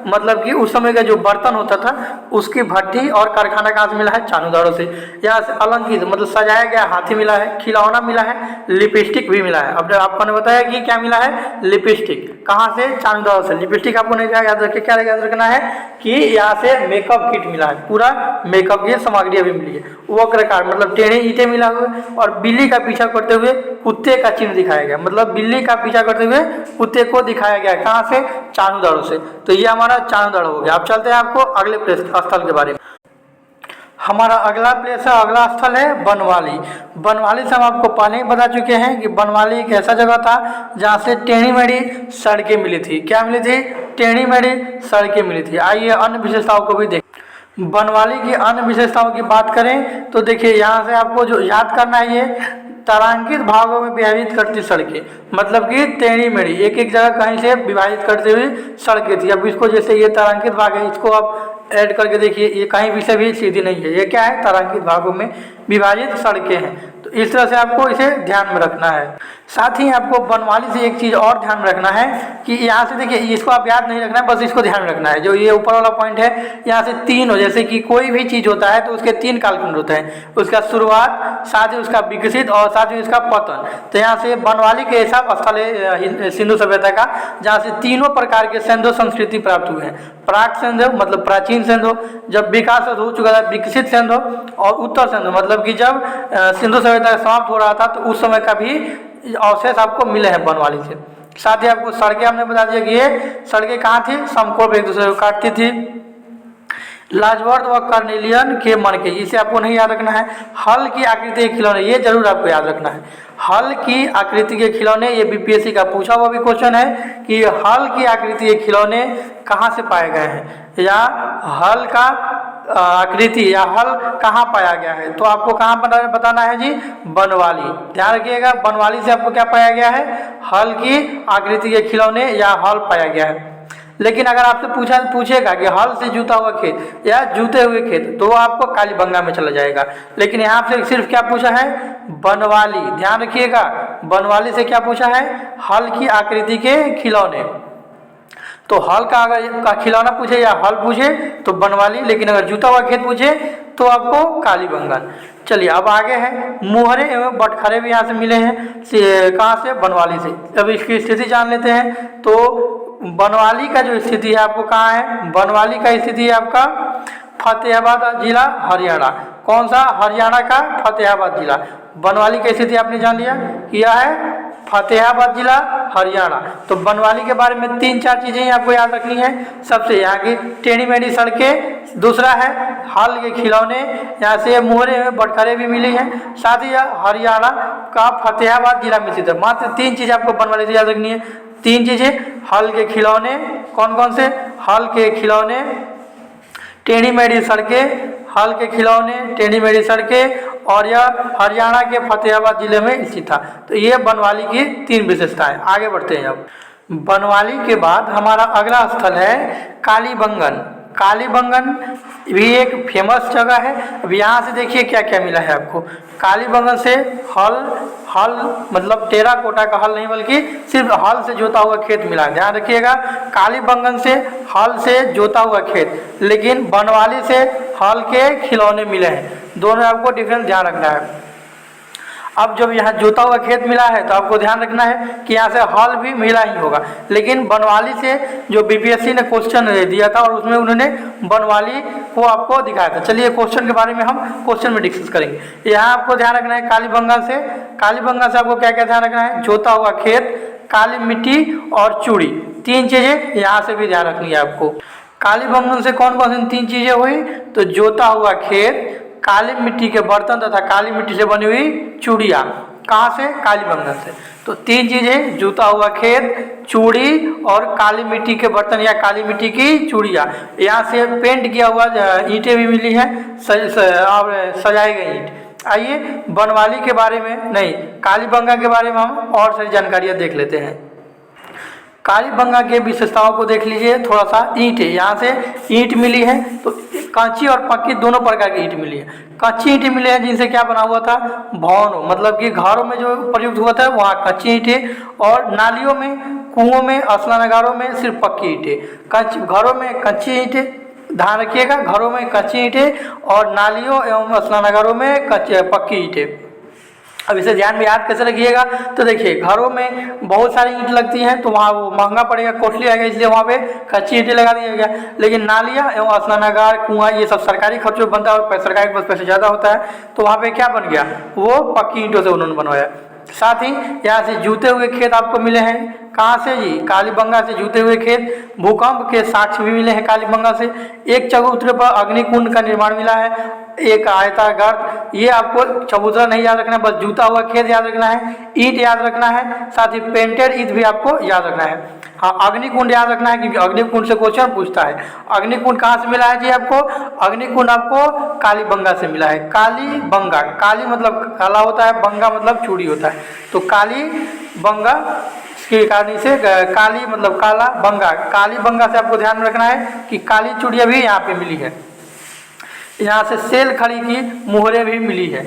मतलब कि उस समय का जो बर्तन होता था उसकी भट्टी और कारखाना कहाँ से मिला है? चान्होदाड़ो से। यहाँ से अलंकृत मतलब सजाया गया हाथी मिला है, खिलौना मिला है, लिपस्टिक भी मिला है। अब आपको ने बताया कि क्या मिला है? लिपस्टिक। कहाँ से? चान्होदाड़ो से। लिपस्टिक आपको नहीं याद रखे, क्या याद रखना है कि यहाँ से मेकअप किट मिला है, पूरा मेकअप की सामग्री अभी मिली है। वक्रकार मतलब टेढ़े ईंटें मिला हुआ, और बिल्ली का पीछा करते हुए कुत्ते का चिन्ह दिखाया गया, मतलब बिल्ली का पीछा करते हुए कुत्ते को दिखाया गया। कहाँ से? चान्होदाड़ो से। तो ये हमारा चान्होदाड़ो हो गया। अब चलते हैं आपको अगले स्थल के बारे में। हमारा अगला प्लेस है, अगला स्थल है बनवाली। बनवाली से हम आपको पहले ही बता चुके हैं कि बनवाली एक ऐसा जगह था जहाँ से टेढ़ी मेढ़ी सड़कें मिली थी। क्या मिली थी? टेढ़ी मेढ़ी सड़कें मिली थी। आइए अन्य विशेषताओं को भी देखें। बनवाली की अन्य विशेषताओं की बात करें तो देखिए यहाँ से आपको जो याद करना है, ये तारांकित भागों में विभाजित करती सड़कें, मतलब कि टेढ़ी मेढ़ी एक एक जगह कहीं से विभाजित करते हुए सड़कें थी। अब इसको जैसे ये तारांकित भाग है, इसको आप ऐड करके देखिए, ये कहीं भी से भी सीधी नहीं है, ये क्या है? तारांकित भागों में विभाजित सड़कें हैं। तो इस तरह से आपको इसे ध्यान में रखना है। साथ ही आपको बनवाली से एक चीज़ और ध्यान रखना है कि यहाँ से देखिए, इसको आप याद नहीं रखना है, बस इसको ध्यान रखना है। जो ये ऊपर वाला पॉइंट है, यहाँ से 3 हो, जैसे कि कोई भी चीज़ होता है तो उसके 3 कालखंड होते हैं, उसका शुरुआत, साथ ही उसका विकसित और साथ ही उसका पतन। तो यहाँ से बनवाली के ऐसा स्थल है सिंधु सभ्यता का जहाँ से तीनों प्रकार के सिंधु संस्कृति प्राप्त हुए हैं। प्राक सिंधु मतलब प्राचीन सिंधु, जब विकास हो चुका था विकसित सिंधु, और उत्तर सिंधु मतलब कि जब सिंधु सभ्यता समाप्त हो रहा था तो उस समय का भी अवशेष आपको मिले हैं बनवाली से। साथ ही आपको सड़कें हमने बता दिया कि ये सड़कें कहाँ थी? समकोण पे एक दूसरे को काटती थी। लाजवर्थ व कार्नेलियन के मन के, इसे आपको नहीं याद रखना है। हल की आकृति के खिलौने, ये जरूर आपको याद रखना है। हल की आकृति के खिलौने, ये बीपीएससी का पूछा हुआ भी क्वेश्चन है कि हल की आकृति के खिलौने कहाँ से पाए गए हैं, या हल का आकृति या हल कहाँ पाया गया है। तो आपको कहाँ बताना है जी, बनवाली। ध्यान रखिएगा, बनवाली से आपको क्या पाया गया है, हल की आकृति के खिलौने या हल पाया गया है। लेकिन अगर आपसे पूछेगा कि हल से जुता हुआ खेत या जूते हुए खेत, तो वो आपको कालीबंगा में चला जाएगा। लेकिन यहाँ से सिर्फ क्या पूछा है, बनवाली। ध्यान रखिएगा, बनवाली से क्या पूछा है, हल की आकृति के खिलौने। तो हल का खिलौना पूछे या हल पूछे तो बनवाली, लेकिन अगर जूता हुआ खेत पूछे तो आपको कालीबंगा। चलिए अब आगे है, मुहरे एवं बटखरे भी यहाँ से मिले हैं। कहाँ से, बनवाली से। अब इसकी स्थिति जान लेते हैं। तो बनवाली का जो स्थिति है आपको कहाँ है, बनवाली का स्थिति है आपका फतेहाबाद जिला हरियाणा। कौन सा, हरियाणा का फतेहाबाद जिला। बनवाली की स्थिति आपने जान लिया, किया है फतेहाबाद जिला हरियाणा। तो बनवाली के बारे में 3-4 चीज़ें आपको याद रखनी है। सबसे यहाँ की टेढ़ी मेढ़ी सड़कें, दूसरा है हल के खिलौने, यहाँ से मुहरे में बटखरे भी मिली हैं, साथ ही हरियाणा का फतेहाबाद जिला में स्थित है। मात्र 3 चीज़ें आपको बनवाली से याद रखनी है। 3 चीज़ें, हल के खिलौने, कौन कौन से, हल के खिलौने, टेढ़ी मेढ़ी सड़कें, हल के खिलौने, टेढ़ी मेढ़ी सड़कें, और यह हरियाणा के फतेहाबाद जिले में स्थित था। तो ये बनवाली की 3 विशेषताएं। आगे बढ़ते हैं। अब बनवाली के बाद हमारा अगला स्थल है कालीबंगन। कालीबंगन भी एक फेमस जगह है। अब यहाँ से देखिए क्या क्या मिला है आपको। कालीबंगन से हल मतलब टेराकोटा का हल नहीं, बल्कि सिर्फ हल से जोता हुआ खेत मिला। ध्यान रखिएगा, कालीबंगन से हल से जोता हुआ खेत, लेकिन बनवाली से हल के खिलौने मिले हैं। दोनों आपको डिफरेंस ध्यान रखना है। अब जब यहाँ जोता हुआ खेत मिला है तो आपको ध्यान रखना है कि यहाँ से हल भी मिला ही होगा। लेकिन बनवाली से जो बीपीएससी ने क्वेश्चन दिया था और उसमें उन्होंने बनवाली को आपको दिखाया था। चलिए क्वेश्चन के बारे में हम क्वेश्चन में डिस्कस करेंगे। यहाँ आपको ध्यान रखना है कालीबंगा से आपको क्या क्या ध्यान रखना है, जोता हुआ खेत, काली मिट्टी और चूड़ी। 3 चीज़ें यहाँ से भी ध्यान रखनी है आपको। कालीबंगन से कौन कौन सी 3 चीज़ें हुई, तो जोता हुआ खेत, काली मिट्टी के बर्तन तथा काली मिट्टी से बनी हुई चूड़ियाँ। कहाँ से, कालीबंगन से। तो 3 चीज़ें, जुता हुआ खेत, चूड़ी और काली मिट्टी के बर्तन या काली मिट्टी की चूड़ियाँ। यहाँ से पेंट किया हुआ ईंटें भी मिली हैं, सजाई गई ईंट। आइए बनवाली के बारे में नहीं, कालीबंगा के बारे में हम और सारी जानकारियाँ देख लेते हैं। कालीबंगा के विशेषताओं को देख लीजिए थोड़ा सा। ईंटें, यहाँ से ईंट मिली है, तो कच्ची और पक्की दोनों प्रकार की ईंट मिली है। कच्ची ईंटें मिली है जिनसे क्या बना हुआ था, भवन, मतलब कि घरों में जो प्रयुक्त हुआ था वहाँ कच्ची ईंटें, और नालियों में, कुओं में, स्नानागारों में सिर्फ पक्की ईंटें। घरों में कच्ची ईंटें, ध्यान रखिएगा, घरों में कच्ची ईंटें और नालियों एवं स्नानागारों में पक्की ईंटें। अब इसे ध्यान में याद कैसे रखिएगा, तो देखिए घरों में बहुत सारी ईंट लगती हैं तो वहाँ वो महंगा पड़ेगा, कॉस्टली आएगा, इसलिए वहाँ पे कच्ची ईंटें लगा दिया गया। लेकिन नालियाँ एवं स्नानागार, कुआं, ये सब सरकारी खर्चों बनता है और सरकार के पास पैसे ज़्यादा होता है, तो वहाँ पे क्या बन गया, वो पक्की ईंटों से उन्होंने बनवाया। साथ ही यहाँ से जूते हुए खेत आपको मिले हैं। कहाँ से जी, कालीबंगा से जूते हुए खेत। भूकंप के साक्ष्य भी मिले हैं कालीबंगा से। एक चबूतरे पर अग्निकुंड का निर्माण मिला है, एक आयतागर। ये आपको चबूतरा नहीं याद रखना है, बस जूता हुआ खेत याद रखना है, ईंट याद रखना है, साथ ही पेंटेड ईंट भी आपको याद रखना है। हाँ, अग्निकुंड याद रखना है क्योंकि अग्निकुंड से क्वेश्चन पूछता है। अग्निकुंड कहाँ से मिला है जी आपको, अग्निकुंड आपको कालीबंगा से मिला है। कालीबंगा, काली मतलब काला होता है, बंगा मतलब चूड़ी होता है, तो कालीबंगा के कारण से काली मतलब काला, बंगा, कालीबंगा से आपको ध्यान रखना है कि काली चूड़ियाँ भी यहाँ पे मिली है। यहाँ से सेल खड़ी की मुहरें भी मिली है।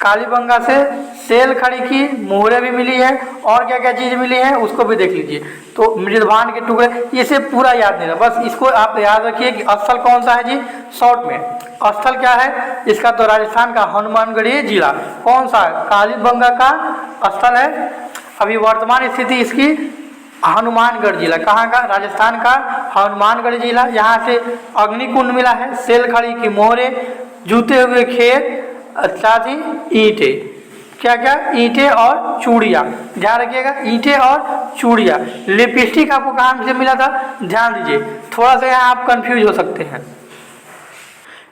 कालीबंगा से सेल खड़ी की मुहरें भी मिली है, और क्या क्या चीज़ मिली है उसको भी देख लीजिए। तो मृदभान के टुकड़े, इसे पूरा याद नहीं रहा, बस इसको आप याद रखिए कि स्थल कौन सा है जी, शॉर्ट में स्थल क्या है इसका, तो राजस्थान का हनुमानगढ़ी जिला। कौन सा, कालीबंगा का स्थल है। अभी वर्तमान स्थिति इसकी हनुमानगढ़ जिला, कहाँ का, राजस्थान का हनुमानगढ़ जिला। यहाँ से अग्निकुंड मिला है, सेल खड़ी की मोहरें, जूते हुए खेत, साथ ही ईंटें। क्या क्या, ईंटें और चूड़ियाँ। ध्यान रखिएगा, ईंटें और चूड़ियाँ। लिपस्टिक आपको कहाँ से मिला था, ध्यान दीजिए, थोड़ा सा यहाँ आप कंफ्यूज हो सकते हैं।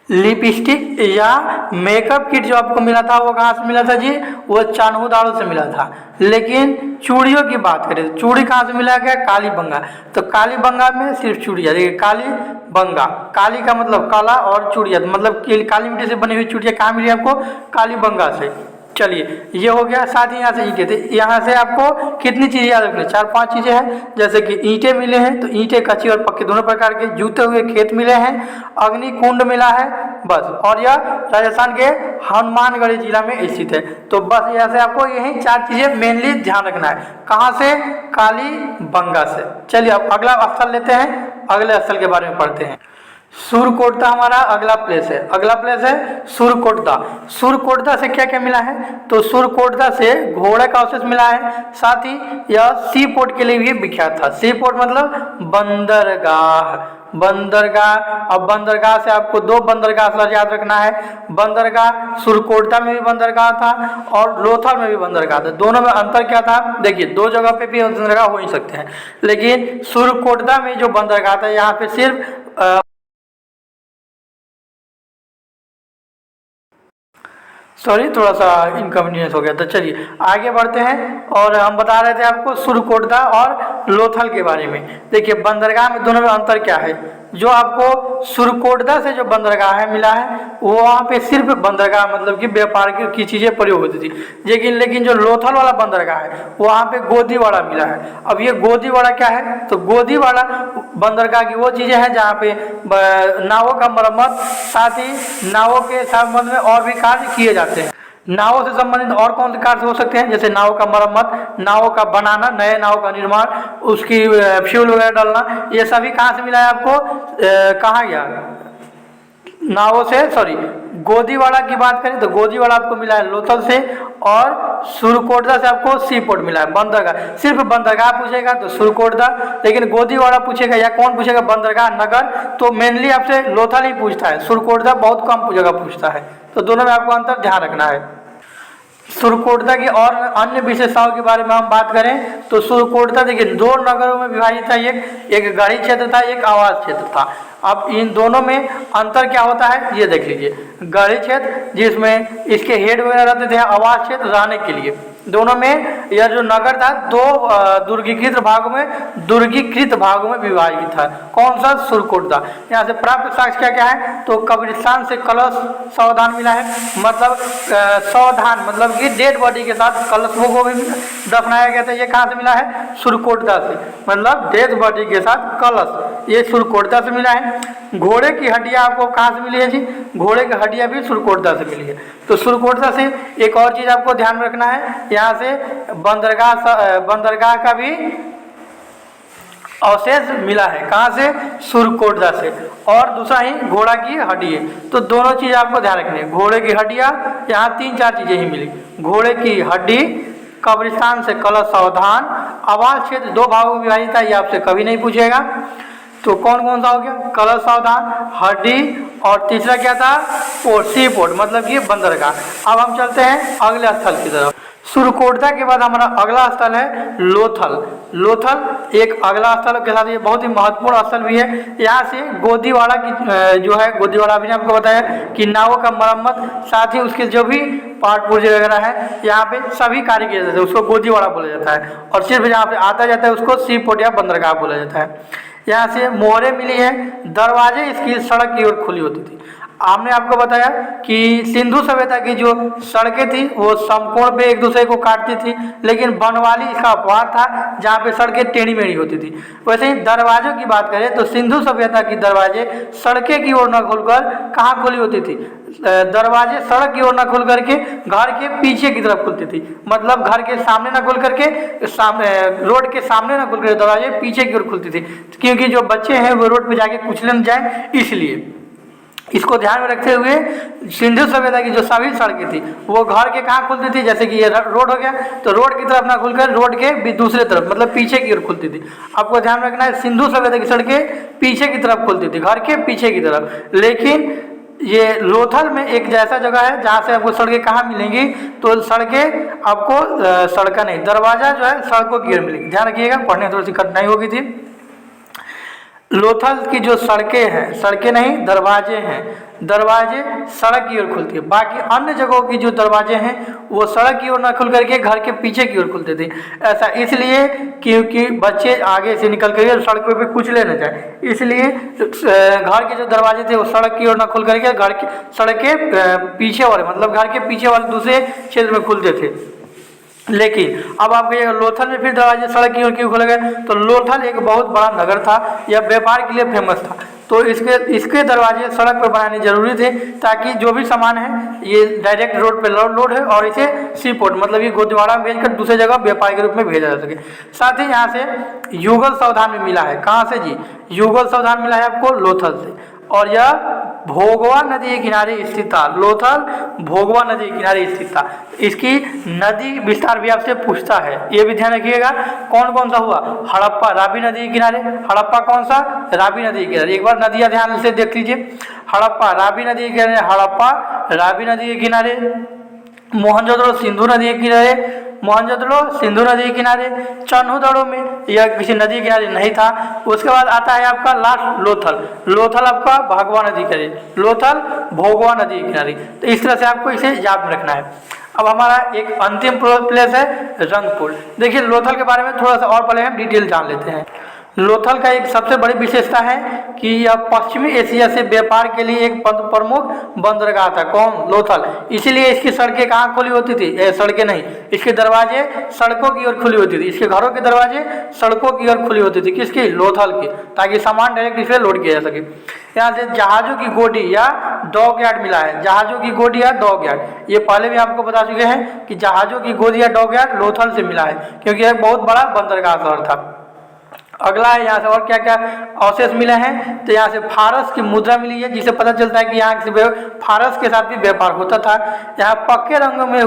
लिपस्टिक या मेकअप किट जो आपको मिला था वो कहाँ से मिला था जी? वो चान्हूदाड़ो से मिला था। लेकिन चूड़ियों की बात करें तो चूड़ी कहाँ से मिला गया? कालीबंगा। तो कालीबंगा में सिर्फ चूड़ियाँ, देखिए कालीबंगा, काली का मतलब काला और चूड़िया मतलब काली मिट्टी से बनी हुई चूड़िया कहाँ मिली आपको? कालीबंगा से। चलिए ये हो गया। साथ ही यहाँ से ईंटें थे, यहाँ से आपको कितनी चीज़ें याद रखनी? 4-5 चीज़ें हैं, जैसे कि ईंटें मिले हैं, तो ईंटें कच्ची और पक्की दोनों प्रकार के, जूते हुए खेत मिले हैं, अग्नि कुंड मिला है, बस। और यह राजस्थान के हनुमानगढ़ जिला में स्थित है। तो बस यहाँ से आपको यही 4 चीज़ें मेनली ध्यान रखना है। कहाँ से? कालीबंगा से। चलिए अब अगला स्थल लेते हैं, अगले स्थल के बारे में पढ़ते हैं। सूर्यकोटदा हमारा अगला प्लेस है। अगला प्लेस है सूर्यकोटदा। सूर्यकोटदा से क्या क्या मिला है? तो सूर्यकोटदा से घोड़े का अवशेष मिला है। साथ ही यह सी पोर्ट के लिए भी विख्यात था। सी पोर्ट मतलब बंदरगाह, बंदरगाह। अब बंदरगाह से आपको 2 बंदरगाह स्थल याद रखना है। बंदरगाह सूर्यकोटदा में भी बंदरगाह था और लोथल में भी बंदरगाह था। दोनों में अंतर क्या था? देखिए 2 जगह पे भी बंदरगाह हो ही सकते हैं, लेकिन सूर्यकोटदा में जो बंदरगाह था यहाँ पे सिर्फ सॉरी थोड़ा सा इनकन्वीनियंस हो गया। तो चलिए आगे बढ़ते हैं और हम बता रहे थे आपको सूर्यकोटदा और लोथल के बारे में। देखिए बंदरगाह में दोनों में अंतर क्या है? जो आपको सूर्यकोटदा से जो बंदरगाह है मिला है वो वहाँ पे सिर्फ बंदरगाह मतलब कि व्यापार की चीज़ें प्रयोग होती थी। लेकिन जो लोथल वाला बंदरगाह है वहाँ पे गोदीवाड़ा मिला है। अब ये गोदीवाड़ा क्या है? तो गोदीवाड़ा बंदरगाह की वो चीज़ें हैं जहाँ पे नावों का मरम्मत, साथ ही नावों के संबंध में और भी कार्य किए जाते हैं। नावों से संबंधित और कौन से कार्य हो सकते हैं? जैसे नाव का मरम्मत, नावों का बनाना, नए नाव का निर्माण, उसकी फ्यूल वगैरह डालना, ये सभी कहाँ से मिला है आपको? कहाँ गया? नावों से, सॉरी गोदीवाड़ा की बात करें तो गोदीवाड़ा आपको मिला है लोथल से, और सूर्यकोटदा से आपको सी पोर्ट मिला है, बंदरगाह। सिर्फ बंदरगाह पूछेगा तो सूर्यकोटदा, लेकिन गोदीवाड़ा पूछेगा या कौन पूछेगा? बंदरगाह नगर, तो मेनली आपसे लोथल ही पूछता है, सूर्यकोटदा बहुत कम जगह पूछता है। तो दोनों में आपको अंतर ध्यान रखना है। सूर्यकोटदा की और अन्य विशेषताओं के बारे में हम बात करें तो सूर्यकोटदा देखिए 2 नगरों में विभाजित था। एक गढ़ी क्षेत्र था, एक आवास क्षेत्र था। अब इन दोनों में अंतर क्या होता है ये देख लीजिए। गढ़ी क्षेत्र जिसमें इसके हेड वगैरह रहते थे, आवास क्षेत्र रहने के लिए। दोनों में यह जो नगर था 2 दुर्गीकृत भागों में विभाजित था। कौन सा? सूर्यकोटदा। यहाँ से प्राप्त साक्ष्य क्या क्या है? तो कब्रिस्तान से कलश सावधान मिला है, मतलब सावधान मतलब कि डेड बॉडी के साथ कलश को भी दफनाया गया था। ये कहाँ से मिला है? सूर्यकोटदा से, मतलब डेड बॉडी के साथ कलश, ये सूर्यकोटदा से मिला है। घोड़े की हड्डियाँ आपको कहाँ से मिली है जी? घोड़े की हड्डियाँ भी सूर्यकोटदा से मिली है। तो सूर्यकोटदा से एक और चीज़ आपको ध्यान रखना है, यहाँ से बंदरगाह का भी अवशेष मिला है। कहाँ से? सूर्यकोटदा से। और दूसरा ही घोड़ा की हड्डी है। तो दोनों चीज़ आपको ध्यान रखनी है। घोड़े की हड्डियाँ, यहाँ 3-4 चीज़ें ही मिली। घोड़े की हड्डी, कब्रिस्तान से कलश सावधान, आवास क्षेत्र 2 भागों में विभाजित है, ये आपसे कभी नहीं पूछेगा। तो कौन कौन सा हो गया? कलश सावधान, हड्डी, और तीसरा क्या था? पोर्ट, सी पोर्ट मतलब कि बंदरगाह। अब हम चलते हैं अगले स्थल की तरफ। सूर्यकोटदा के बाद हमारा अगला स्थल है लोथल। लोथल एक अगला स्थल के साथ ये बहुत ही महत्वपूर्ण स्थल भी है। यहाँ से गोदीवाड़ा की जो है, गोदीवाड़ा भी आपको बताया कि नावों का मरम्मत, साथ ही उसके जो भी पार्ट पुर्जे वगैरह है यहाँ पे सभी कार्य किए जाते हैं, उसको गोदीवाड़ा बोला जाता है। और सिर्फ जहाँ पे आता जाता है उसको सी पोर्ट या बंदरगाह बोला जाता है। यहाँ से मोहरें मिली हैं, दरवाजे इसकी सड़क की ओर खुली होती थी। हमने आपको बताया कि सिंधु सभ्यता की जो सड़कें थी वो समकोण पे एक दूसरे को काटती थी, लेकिन बनवाली इसका अपवाद था जहाँ पे सड़कें टेढ़ी मेढ़ी होती थी। वैसे ही दरवाजों की बात करें तो सिंधु सभ्यता की दरवाजे सड़कें की ओर न खुलकर कहाँ खुली होती थी? दरवाजे सड़क की ओर न खुल करके घर के पीछे की तरफ खुलती थी, मतलब घर के सामने न खुल करके रोड के सामने न खुल करके दरवाजे पीछे की ओर खुलती थी, क्योंकि जो बच्चे हैं वो रोड पे जाके कुचले न जाए, इसलिए। इसको ध्यान में रखते हुए सिंधु सभ्यता की जो सभी सड़कें थी वो घर के कहाँ खुलती थी? जैसे कि ये रोड हो गया तो रोड की तरफ ना खुलकर रोड के भी दूसरे तरफ मतलब पीछे की ओर खुलती थी। आपको ध्यान रखना है सिंधु सभ्यता की सड़कें पीछे की तरफ खुलती थी, घर के पीछे की तरफ। लेकिन ये लोथल में एक जैसा जगह है जहाँ से आपको सड़कें कहाँ मिलेंगी? तो सड़कें आपको सड़कें नहीं, दरवाजा जो है सड़कों की ओर मिलेगी। ध्यान रखिएगा, पढ़ने थोड़ी सी कठिनाई होगी थी। लोथल की जो सड़कें हैं, सड़कें नहीं दरवाजे हैं, दरवाजे सड़क की ओर खुलते, बाकी अन्य जगहों की जो दरवाजे हैं वो सड़क की ओर ना खुल करके घर के पीछे की ओर खुलते थे। ऐसा इसलिए क्योंकि बच्चे आगे से निकल कर सड़कों पे कुचले न जाए, इसलिए घर के जो दरवाजे थे वो सड़क की ओर ना खुल करके घर के सड़क के पीछे वाले, मतलब घर के पीछे वाले दूसरे क्षेत्र में खुलते थे। लेकिन अब आपको ये लोथल में फिर दरवाजे सड़क की ओर क्यों खुले गए? तो लोथल एक बहुत बड़ा नगर था, यह व्यापार के लिए फेमस था, तो इसके दरवाजे सड़क पर बनाने जरूरी थे ताकि जो भी सामान है ये डायरेक्ट रोड पे लोड है और इसे सी पोर्ट मतलब ये गोदवाड़ा में भेजकर दूसरी जगह व्यापार के रूप में भेजा जा सके। साथ ही यहाँ से युगल सावधान में मिला है। कहाँ से जी? युगल सावधान मिला है आपको लोथल से, और यह भोगवा नदी के किनारे स्थित था। लोथल भोगवा नदी के किनारे स्थित था। इसकी नदी विस्तार भी आपसे पूछता है, ये भी ध्यान रखिएगा। कौन कौन सा हुआ? हड़प्पा रावी नदी के किनारे। हड़प्पा कौन सा? रावी नदी के किनारे। एक बार नदियाँ ध्यान से देख लीजिए। हड़प्पा रावी नदी के किनारे, हड़प्पा रावी नदी के किनारे। मोहनजोदड़ो सिंधु नदी के किनारे, मोहनजोदड़ो सिंधु नदी के किनारे। चन्हुदड़ो में यह किसी नदी के किनारे नहीं था। उसके बाद आता है आपका लास्ट लोथल। लोथल आपका भगवा नदी के किनारे, लोथल भोगवा नदी के किनारे। तो इस तरह से आपको इसे याद रखना है। अब हमारा एक अंतिम प्लेस है रंगपुर। देखिए लोथल के बारे में थोड़ा सा और पहले हम डिटेल जान लेते हैं। लोथल का एक सबसे बड़ी विशेषता है कि यह पश्चिमी एशिया से व्यापार के लिए एक प्रमुख बंदरगाह था। कौन? लोथल। इसीलिए इसकी सड़कें कहाँ खुली होती थी? सड़कें नहीं, इसके दरवाजे सड़कों की ओर खुली होती थी। इसके घरों के दरवाजे सड़कों की ओर खुली होती थी। किसकी? लोथल की, ताकि सामान डायरेक्ट इसे लोड किया जा सके। यहाँ से जहाज़ों की गोडी या डॉक यार्ड मिला है। जहाज़ों की गोडी या डॉक यार्ड, ये पहले भी आपको बता चुके हैं कि जहाज़ों की गोदी या डॉक यार्ड लोथल से मिला है, क्योंकि यह बहुत बड़ा बंदरगाह शहर था। अगला है यहाँ से और क्या क्या अवशेष मिले हैं? तो यहाँ से फारस की मुद्रा मिली है, जिसे पता चलता है कि यहाँ से फारस के साथ भी व्यापार होता था। यहाँ पके रंगों में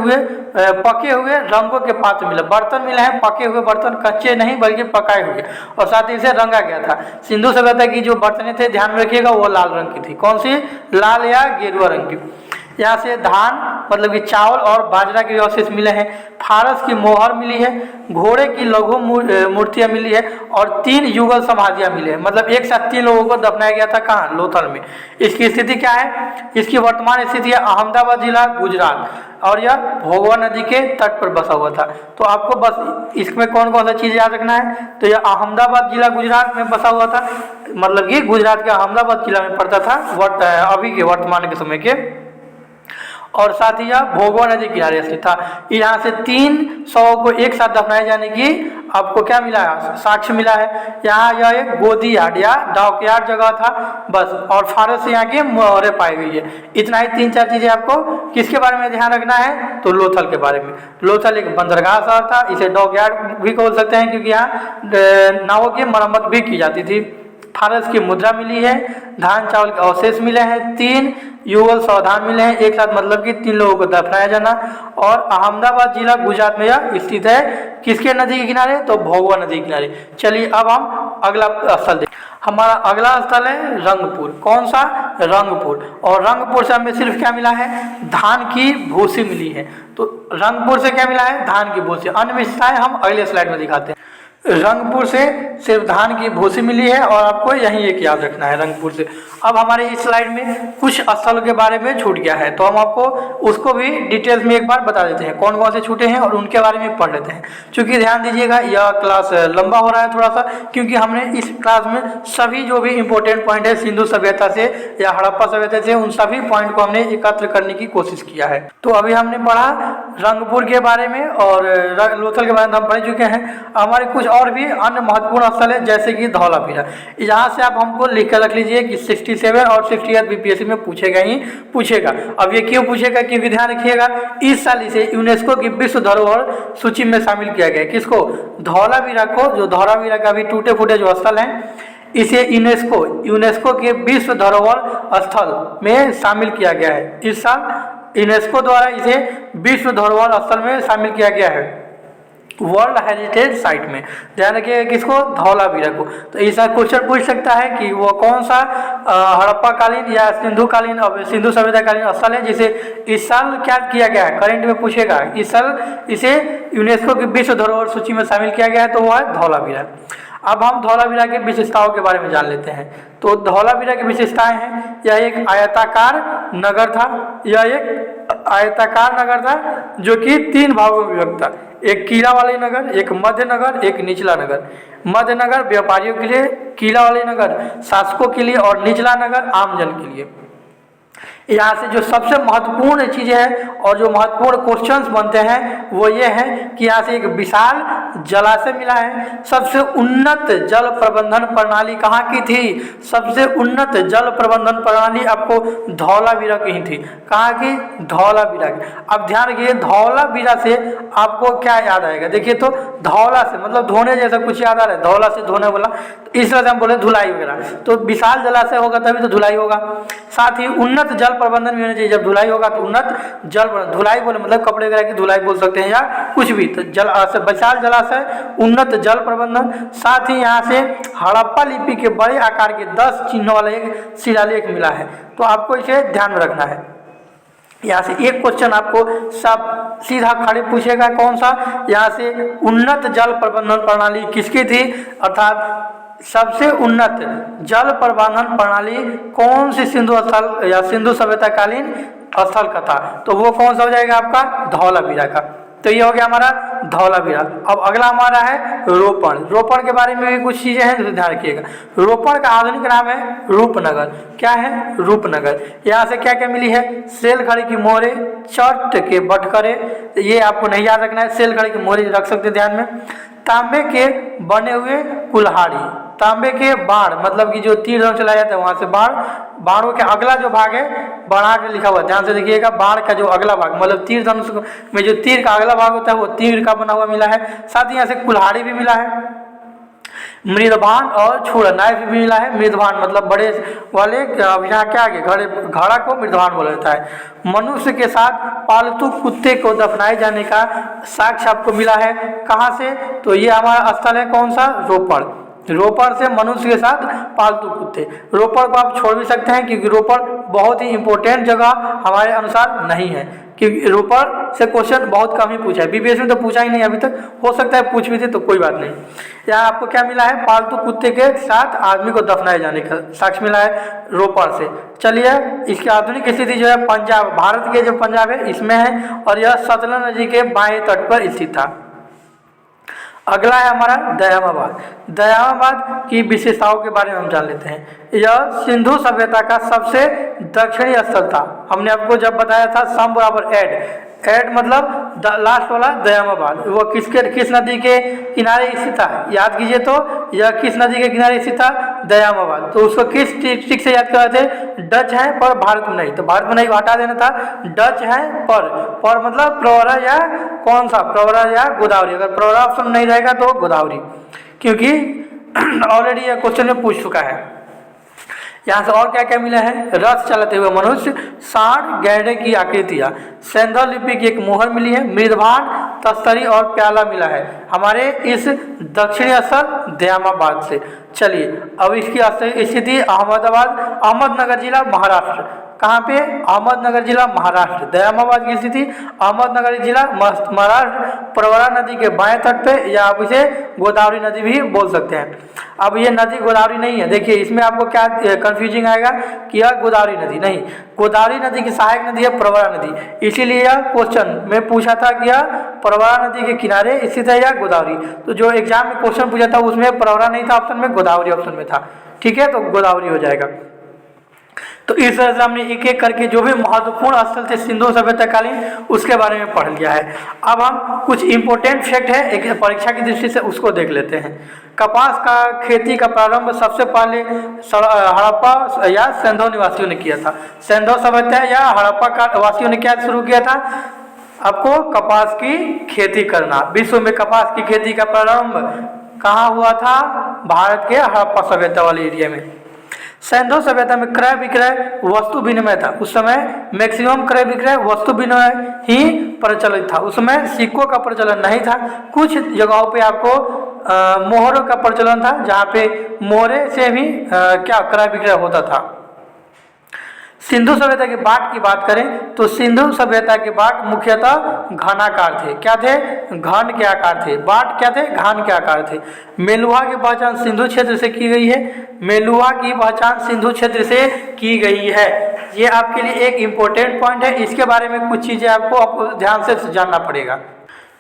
पके हुए रंगों के पात्र मिले, बर्तन मिले हैं, पके हुए बर्तन, कच्चे नहीं बल्कि पकाए हुए, और साथ ही इसे रंगा गया था। सिंधु सभ्यता की जो बर्तनें थे ध्यान में रखिएगा वो लाल रंग की थी। कौन सी? लाल या गेरुआ रंग की। यहाँ से धान मतलब कि चावल और बाजरा के अवशेष मिले हैं। फारस की मोहर मिली है, घोड़े की लघु मूर्तियाँ मिली है, और 3 युगल समाधियाँ मिली है। मतलब एक साथ 3 लोगों को दफनाया गया था। कहाँ? लोथल में। इसकी स्थिति क्या है? इसकी वर्तमान स्थिति है अहमदाबाद जिला गुजरात, और यह भोगवा नदी के तट पर बसा हुआ था। तो आपको बस इसमें कौन कौन सा चीज़ याद रखना है? तो यह अहमदाबाद जिला गुजरात में बसा हुआ था, मतलब कि गुजरात के अहमदाबाद जिला में पड़ता था अभी के वर्तमान के समय के। और साथ ही यह भोगवा नदी किनारे स्थित था। यहाँ से 300 को एक साथ दफनाए जाने की आपको क्या मिला है? साक्ष्य मिला है। यहाँ यह एक गोदी यार्ड या डॉक यार्ड जगह था बस, और फारस से यहाँ की मोहरें पाई गई है। इतना ही 3-4 चीज़ें आपको किसके बारे में ध्यान रखना है? तो लोथल के बारे में। लोथल एक बंदरगाह शहर था, इसे डॉक यार्ड भी बोल सकते हैं, क्योंकि यहाँ नावों की मरम्मत भी की जाती थी। फारस की मुद्रा मिली है, धान चावल के अवशेष मिले हैं, 3 युगल सावधान मिले हैं एक साथ, मतलब कि 3 लोगों को दफनाया जाना, और अहमदाबाद जिला गुजरात में यह स्थित है। किसके नदी के किनारे? तो भोगवा नदी के किनारे। चलिए अब हम अगला स्थल देखें। हमारा अगला स्थल है रंगपुर। कौन सा? रंगपुर। और रंगपुर से हमें सिर्फ क्या मिला है? धान की भूसी मिली है। तो रंगपुर से क्या मिला है? धान की भूसी। अन्य विशेषताएं हम अगले स्लाइड में दिखाते हैं। रंगपुर से सिर्फ धान की भूसी मिली है, और आपको यही एक याद रखना है रंगपुर से। अब हमारे इस स्लाइड में कुछ स्थलों के बारे में छूट गया है, तो हम आपको उसको भी डिटेल्स में एक बार बता देते हैं कौन कौन से छूटे हैं, और उनके बारे में पढ़ लेते हैं। क्योंकि ध्यान दीजिएगा यह क्लास लंबा हो रहा है थोड़ा सा, क्योंकि हमने इस क्लास में सभी जो भी इंपॉर्टेंट पॉइंट है सिंधु सभ्यता से या हड़प्पा सभ्यता से, उन सभी पॉइंट को हमने एकत्र करने की कोशिश किया है। तो अभी हमने पढ़ा रंगपुर के बारे में, और लोथल के बारे में हम पढ़ चुके हैं। हमारे कुछ और भी अन्य महत्वपूर्ण स्थल है, जैसे कि धौलावीरा। यहाँ से आप हमको लिख कर रख लीजिए कि 67 और 68 बीपीएससी में पूछेगा ही पूछेगा। अब ये क्यों पूछेगा? क्योंकि ध्यान रखिएगा इस साल इसे यूनेस्को की विश्व धरोहर सूची में शामिल किया गया है। किसको? धौलावीरा को। जो धौलावीरा का भी टूटे फूटे जो स्थल है, इसे यूनेस्को के विश्व धरोहर स्थल में शामिल किया गया है। इस साल यूनेस्को द्वारा इसे विश्व धरोहर स्थल में शामिल किया गया है, वर्ल्ड हेरिटेज साइट में। ध्यान रखिएगा किसको? धौलावीरा को। तो ऐसा क्वेश्चन पूछ सकता है कि वो कौन सा हड़प्पा कालीन या सिंधु सभ्यता कालीन स्थल है जिसे इस साल क्या किया गया है, करंट में पूछेगा। इस साल इसे यूनेस्को की विश्व धरोहर सूची में शामिल किया गया है, तो वो है धौलावीरा। अब हम धौलावीरा की विशेषताओं के बारे में जान लेते हैं। तो धौलावीरा की विशेषताएं हैं, यह एक आयताकार नगर था, यह एक आयताकार नगर था जो कि 3 भागों में विभक्त था। एक किला वाले नगर, एक मध्य नगर, एक निचला नगर। मध्य नगर व्यापारियों के लिए, किला वाले नगर शासकों के लिए और निचला नगर आमजन के लिए। यहाँ से जो सबसे महत्वपूर्ण चीज़ है और जो महत्वपूर्ण क्वेश्चंस बनते हैं वो ये है कि यहाँ से एक विशाल जलाशय मिला है। सबसे उन्नत जल प्रबंधन प्रणाली कहाँ की थी? सबसे उन्नत जल प्रबंधन प्रणाली आपको धौलावीरा की ही थी। कहाँ की? धौलावीरा की। अब ध्यान रखिए, धौलावीरा से आपको क्या याद आएगा? देखिए तो धौला से मतलब धोने जैसा कुछ याद आ रहा है, धौला से धोने वाला, तो इस तरह से हम बोले धुलाई वगैरह। तो विशाल जलाशय होगा तभी तो धुलाई होगा। साथ ही उन्नत जल प्रबंधन भी होना चाहिए। जब धुलाई होगा तो उन्नत जल, धुलाई बोले मतलब कपड़े वगैरह की धुलाई बोल सकते हैं या कुछ भी। तो विशाल जलाशय, उन्नत जल प्रबंधन, साथ ही यहाँ से हड़प्पा लिपि के बड़े आकार के 10 चिन्हों वाला एक शिलालेख मिला है। तो आपको इसे ध्यान में रखना है। यहाँ से एक क्वेश्चन आपको सब सीधा खड़े पूछेगा, कौन सा? यहाँ से उन्नत जल प्रबंधन प्रणाली किसकी थी, अर्थात सबसे उन्नत जल प्रबंधन प्रणाली कौन सी सिंधु स्थल या सिंधु सभ्यताकालीन स्थल का था? तो वो कौन सा हो जाएगा आपका? धौलावीरा का। तो ये हो गया हमारा धौलावीरा। अब अगला हमारा है रोपण। रोपण के बारे में भी कुछ चीज़ें हैं तो ध्यान रखिएगा। रोपण का आधुनिक नाम है रूपनगर। क्या है? रूपनगर। यहाँ से क्या क्या मिली है? सेलखड़ी की मोहरे, चट के बटखरे, ये आपको नहीं याद रखना है, सेलखड़ी की मोहरे रख सकते ध्यान में। तांबे के बने हुए कुल्हाड़ी, तांबे के बाण मतलब कि जो तीर धनुष चलाया जाता है वहाँ से बाण, बाणों के अगला जो भाग है बढ़ा के लिखा हुआ, ध्यान से देखिएगा। बाण का जो अगला भाग मतलब तीर धनुष में जो तीर का अगला भाग होता है वो तीर का बना हुआ मिला है। साथ ही यहाँ से कुल्हाड़ी भी मिला है, मृदभान और छुड़ा नाइफ भी मिला है। मृदभान मतलब बड़े वाले, यहाँ क्या आगे घड़ा को मृदभान बोला जाता है। मनुष्य के साथ पालतू कुत्ते को दफनाए जाने का साक्ष्य आपको मिला है। कहाँ से? तो ये हमारा स्थल है कौन सा? रोपड़। रोपड़ से मनुष्य के साथ पालतू कुत्ते। रोपड़ को आप छोड़ भी सकते हैं क्योंकि रोपड़ बहुत ही इंपॉर्टेंट जगह हमारे अनुसार नहीं है, क्योंकि रोपड़ से क्वेश्चन बहुत कम ही पूछा है। बीपीएससी में तो पूछा ही नहीं अभी तक, हो सकता है पूछ भी थे तो कोई बात नहीं। यहाँ आपको क्या मिला है? पालतू कुत्ते के साथ आदमी को दफनाए जाने का साक्ष्य मिला है रोपड़ से। चलिए, इसकी आधुनिक स्थिति जो है पंजाब, भारत के जो पंजाब है इसमें है और यह सतलज नदी के बाएं तट पर स्थित था। अगला है हमारा दयामाबाद। दयामाबाद की विशेषताओं के बारे में हम जान लेते हैं। यह सिंधु सभ्यता का सबसे दक्षिणी स्थल था। हमने आपको जब बताया था सम बराबर एड मतलब लास्ट वाला दयामाबाद, वो किस नदी के किनारे स्थित था? याद कीजिए तो यह किस नदी के किनारे स्थित था? दयामाबाद। तो उसको किस ट्रिक से याद कर रहे थे? डच है पर भारत में नहीं, तो भारत में नहीं हटा देना था। डच है पर मतलब प्रवरा या कौन सा? प्रवरा या गोदावरी। अगर प्रवरा ऑप्शन नहीं रहेगा तो गोदावरी, क्योंकि ऑलरेडी यह क्वेश्चन में पूछ चुका है। यहाँ से और क्या क्या मिला है? रथ चलाते हुए मनुष्य, सांड गैंडे की आकृतियाँ, सिंधु लिपि की एक मोहर मिली है, मृदभान, तस्तरी और प्याला मिला है हमारे इस दक्षिणी स्थल दयामाबाद से। चलिए, अब इसकी स्थिति अहमदनगर जिला महाराष्ट्र। कहाँ पे? अहमदनगर जिला महाराष्ट्र। दयामाबाद की स्थिति अहमदनगर जिला महाराष्ट्र, प्रवरा नदी के बाएं तट पे, या आप इसे गोदावरी नदी भी बोल सकते हैं। अब ये नदी गोदावरी नहीं है, देखिए इसमें आपको क्या कंफ्यूजिंग आएगा कि यह गोदावरी नदी नहीं, गोदावरी नदी की सहायक नदी है प्रवरा नदी। इसीलिए यह क्वेश्चन में पूछा था कि यह प्रवरा नदी के किनारे स्थित है या गोदावरी। तो जो एग्जाम में क्वेश्चन पूछा था उसमें प्रवरा नहीं था ऑप्शन में, गोदावरी ऑप्शन में था। ठीक है, तो गोदावरी हो जाएगा। तो इस तरह से हमने एक एक करके जो भी महत्वपूर्ण स्थल थे सिंधु सभ्यताकालीन उसके बारे में पढ़ लिया है। अब हम कुछ इंपॉर्टेंट फैक्ट है एक परीक्षा की दृष्टि से उसको देख लेते हैं। कपास का खेती का प्रारंभ सबसे पहले हड़प्पा या सिंधु निवासियों ने किया था। सिंधु सभ्यता या हड़प्पा का वासियों ने क्या शुरू किया था? आपको कपास की खेती करना। विश्व में कपास की खेती का प्रारंभ कहाँ हुआ था? भारत के हड़प्पा सभ्यता वाले एरिया में। सिंधु सभ्यता में क्रय विक्रय वस्तु विनिमय था। उस समय मैक्सिमम क्रय विक्रय वस्तु विनिमय ही प्रचलित था। उस समय सिक्कों का प्रचलन नहीं था। कुछ जगहों पे आपको मोहरों का प्रचलन था, जहाँ पे मोहरे से भी क्या क्रय विक्रय होता था। सिंधु सभ्यता के बाट की बात करें तो सिंधु सभ्यता के बाट मुख्यतः घनाकार थे। क्या थे? घन के आकार थे। बाट क्या थे? घन के आकार थे। मेलुहा की पहचान सिंधु क्षेत्र से की गई है। मेलुहा की पहचान सिंधु क्षेत्र से की गई है। ये आपके लिए एक इम्पोर्टेंट पॉइंट है। इसके बारे में कुछ चीज़ें आपको ध्यान से जानना पड़ेगा।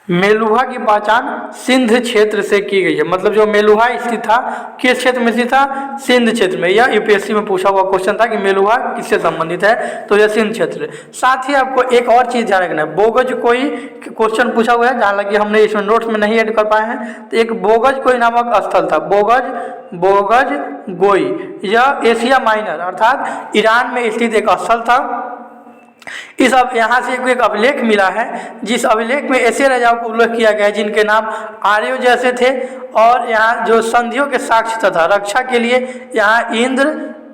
मेलुहा की पहचान सिंध क्षेत्र से की गई है। मतलब जो मेलुहा स्थित था किस क्षेत्र में स्थित था? सिंध क्षेत्र में। यह यूपीएससी में पूछा हुआ क्वेश्चन था कि मेलुहा किससे संबंधित है, तो यह सिंध क्षेत्र। साथ ही आपको एक और चीज़ ध्यान रखना है, बोगज कोई क्वेश्चन पूछा हुआ है, हालांकि हमने इसमें नोट्स में नहीं ऐड कर पाए हैं। तो एक बोगज कोई नामक स्थल था, बोगज गोई। यह एशिया माइनर अर्थात ईरान में स्थित एक स्थल था। इस अब यहाँ से एक अभिलेख मिला है, जिस अभिलेख में ऐसे राजाओं को उल्लेख किया गया है जिनके नाम आर्यों जैसे थे, और यहाँ जो संधियों के साक्ष्य तथा रक्षा के लिए यहाँ इंद्र,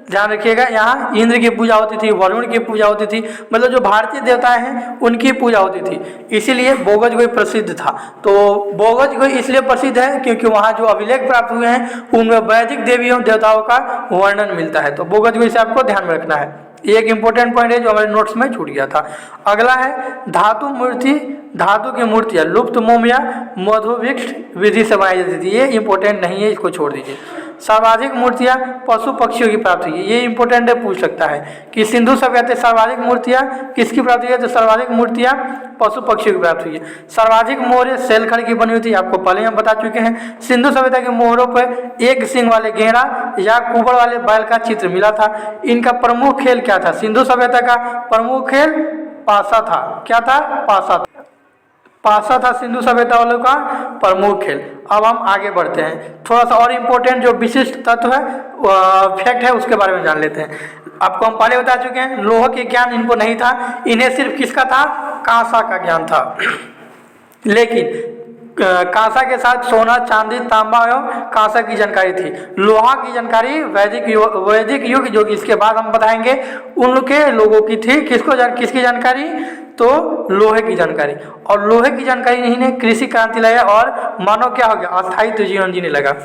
ध्यान रखिएगा, यहाँ इंद्र की पूजा होती थी, वरुण की पूजा होती थी। मतलब जो भारतीय देवताएं हैं उनकी पूजा होती थी, इसीलिए बोगज गोई प्रसिद्ध था। तो बोगज गोई इसलिए प्रसिद्ध है क्योंकि वहाँ जो अभिलेख प्राप्त हुए हैं उनमें वैदिक देवियों देवताओं का वर्णन मिलता है। तो बोगज गोई से आपको ध्यान में रखना है। ये एक इंपॉर्टेंट पॉइंट है जो हमारे नोट्स में छूट गया था। अगला है धातु की मूर्तियाँ लुप्त मोम या मधुभिक्ष विधि से बनाई जाती थी। ये इंपॉर्टेंट नहीं है, इसको छोड़ दीजिए। सर्वाधिक मूर्तियाँ पशु पक्षियों की प्राप्त हुई है। ये इंपॉर्टेंट है, पूछ सकता है कि सिंधु सभ्यता सर्वाधिक मूर्तियाँ किसकी प्राप्त हुई है? तो सर्वाधिक मूर्तियाँ पशु पक्षियों की प्राप्त हुई है। सर्वाधिक मोहरें शैलखंड की बनी हुई थी, आपको पहले हम बता चुके हैं। सिंधु सभ्यता के मोहरों पर एक सिंग वाले घेरा या कुबड़ वाले बैल का चित्र मिला था। इनका प्रमुख खेल क्या था? सिंधु सभ्यता का प्रमुख खेल पासा था। क्या था? पासा था सिंधु सभ्यता वालों का प्रमुख खेल। अब हम आगे बढ़ते हैं, थोड़ा सा और इम्पोर्टेंट जो विशिष्ट तत्व है, फैक्ट है, उसके बारे में जान लेते हैं। आपको हम पहले बता चुके हैं, लोह के ज्ञान इनको नहीं था, इन्हें सिर्फ किसका था? कांसा का ज्ञान था। लेकिन कांसा के साथ सोना, चांदी, तांबा एवं कांसा की जानकारी थी। लोहा की जानकारी वैदिक युग जो कि इसके बाद हम बताएंगे उनके लोगों की थी। किसकी जानकारी? तो लोहे की जानकारी। और लोहे की जानकारी नहीं ने कृषि क्रांति लाया और मानव क्या हो गया? अस्थायी जीवन जीने लगा।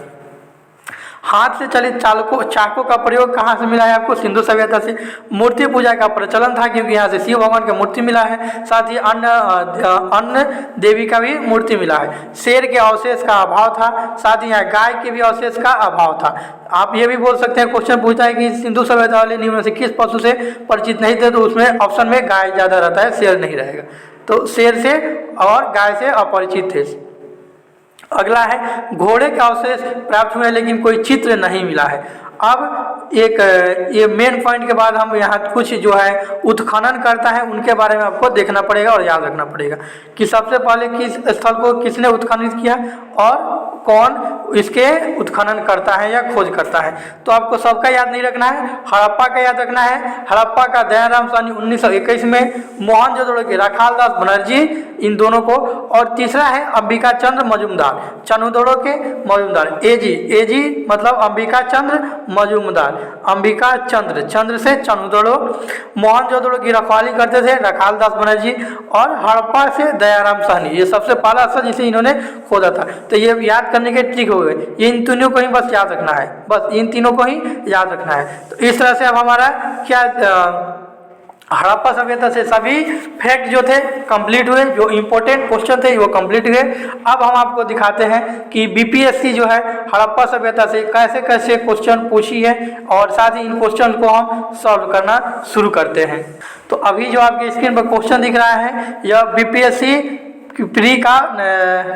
हाथ से चलित चाकों का प्रयोग कहाँ से मिला है आपको? सिंधु सभ्यता से। मूर्ति पूजा का प्रचलन था क्योंकि यहाँ से शिव भगवान का मूर्ति मिला है। साथ ही अन्य देवी का भी मूर्ति मिला है। शेर के अवशेष का अभाव था, साथ ही यहाँ गाय के भी अवशेष का अभाव था। आप ये भी बोल सकते हैं, क्वेश्चन पूछता है कि सिंधु सभ्यता वाले निम्न से किस पशु से परिचित नहीं थे, तो उसमें ऑप्शन में गाय ज़्यादा रहता है, शेर नहीं रहेगा। तो शेर से और गाय से अपरिचित थे। अगला है घोड़े के अवशेष प्राप्त हुए लेकिन कोई चित्र नहीं मिला है। अब ये मेन पॉइंट के बाद हम यहाँ कुछ जो है उत्खनन करता है उनके बारे में आपको देखना पड़ेगा और याद रखना पड़ेगा कि सबसे पहले किस स्थल को किसने उत्खनन किया और कौन इसके उत्खनन करता है या खोज करता है। तो आपको सबका याद नहीं रखना है, हड़प्पा का याद रखना है। हड़प्पा का दयाराम साहनी 1921 में, मोहनजोदड़ो के राखालदास बनर्जी, इन दोनों को। और तीसरा है अंबिका चंद्र मजूमदार, चनुदड़ो के मजूमदार। एजी मतलब अंबिका चंद्र मजूमदार, अंबिका चंद्र से चनुदड़ो। मोहनजोदड़ो की रखवाली करते थे राखालदास बनर्जी, और हड़प्पा से दयाराम साहनी। ये सबसे पहला स्थल जिसे इन्होंने खोदा था। तो ये याद करने के ट्रिक हो गए, इन तीनों को ही बस याद रखना है, बस इन तीनों को ही याद रखना है। तो इस तरह से अब हमारा क्या हड़प्पा सभ्यता से सभी फैक्ट जो थे कंप्लीट हुए, जो इम्पोर्टेंट क्वेश्चन थे वो कंप्लीट हुए। अब हम आपको दिखाते हैं कि बीपीएससी जो है हड़प्पा सभ्यता से कैसे कैसे क्वेश्चन पूछी है, और साथ ही इन क्वेश्चन को हम सॉल्व करना शुरू करते हैं। तो अभी जो आपके स्क्रीन पर क्वेश्चन दिख रहा है यह बीपीएससी प्री का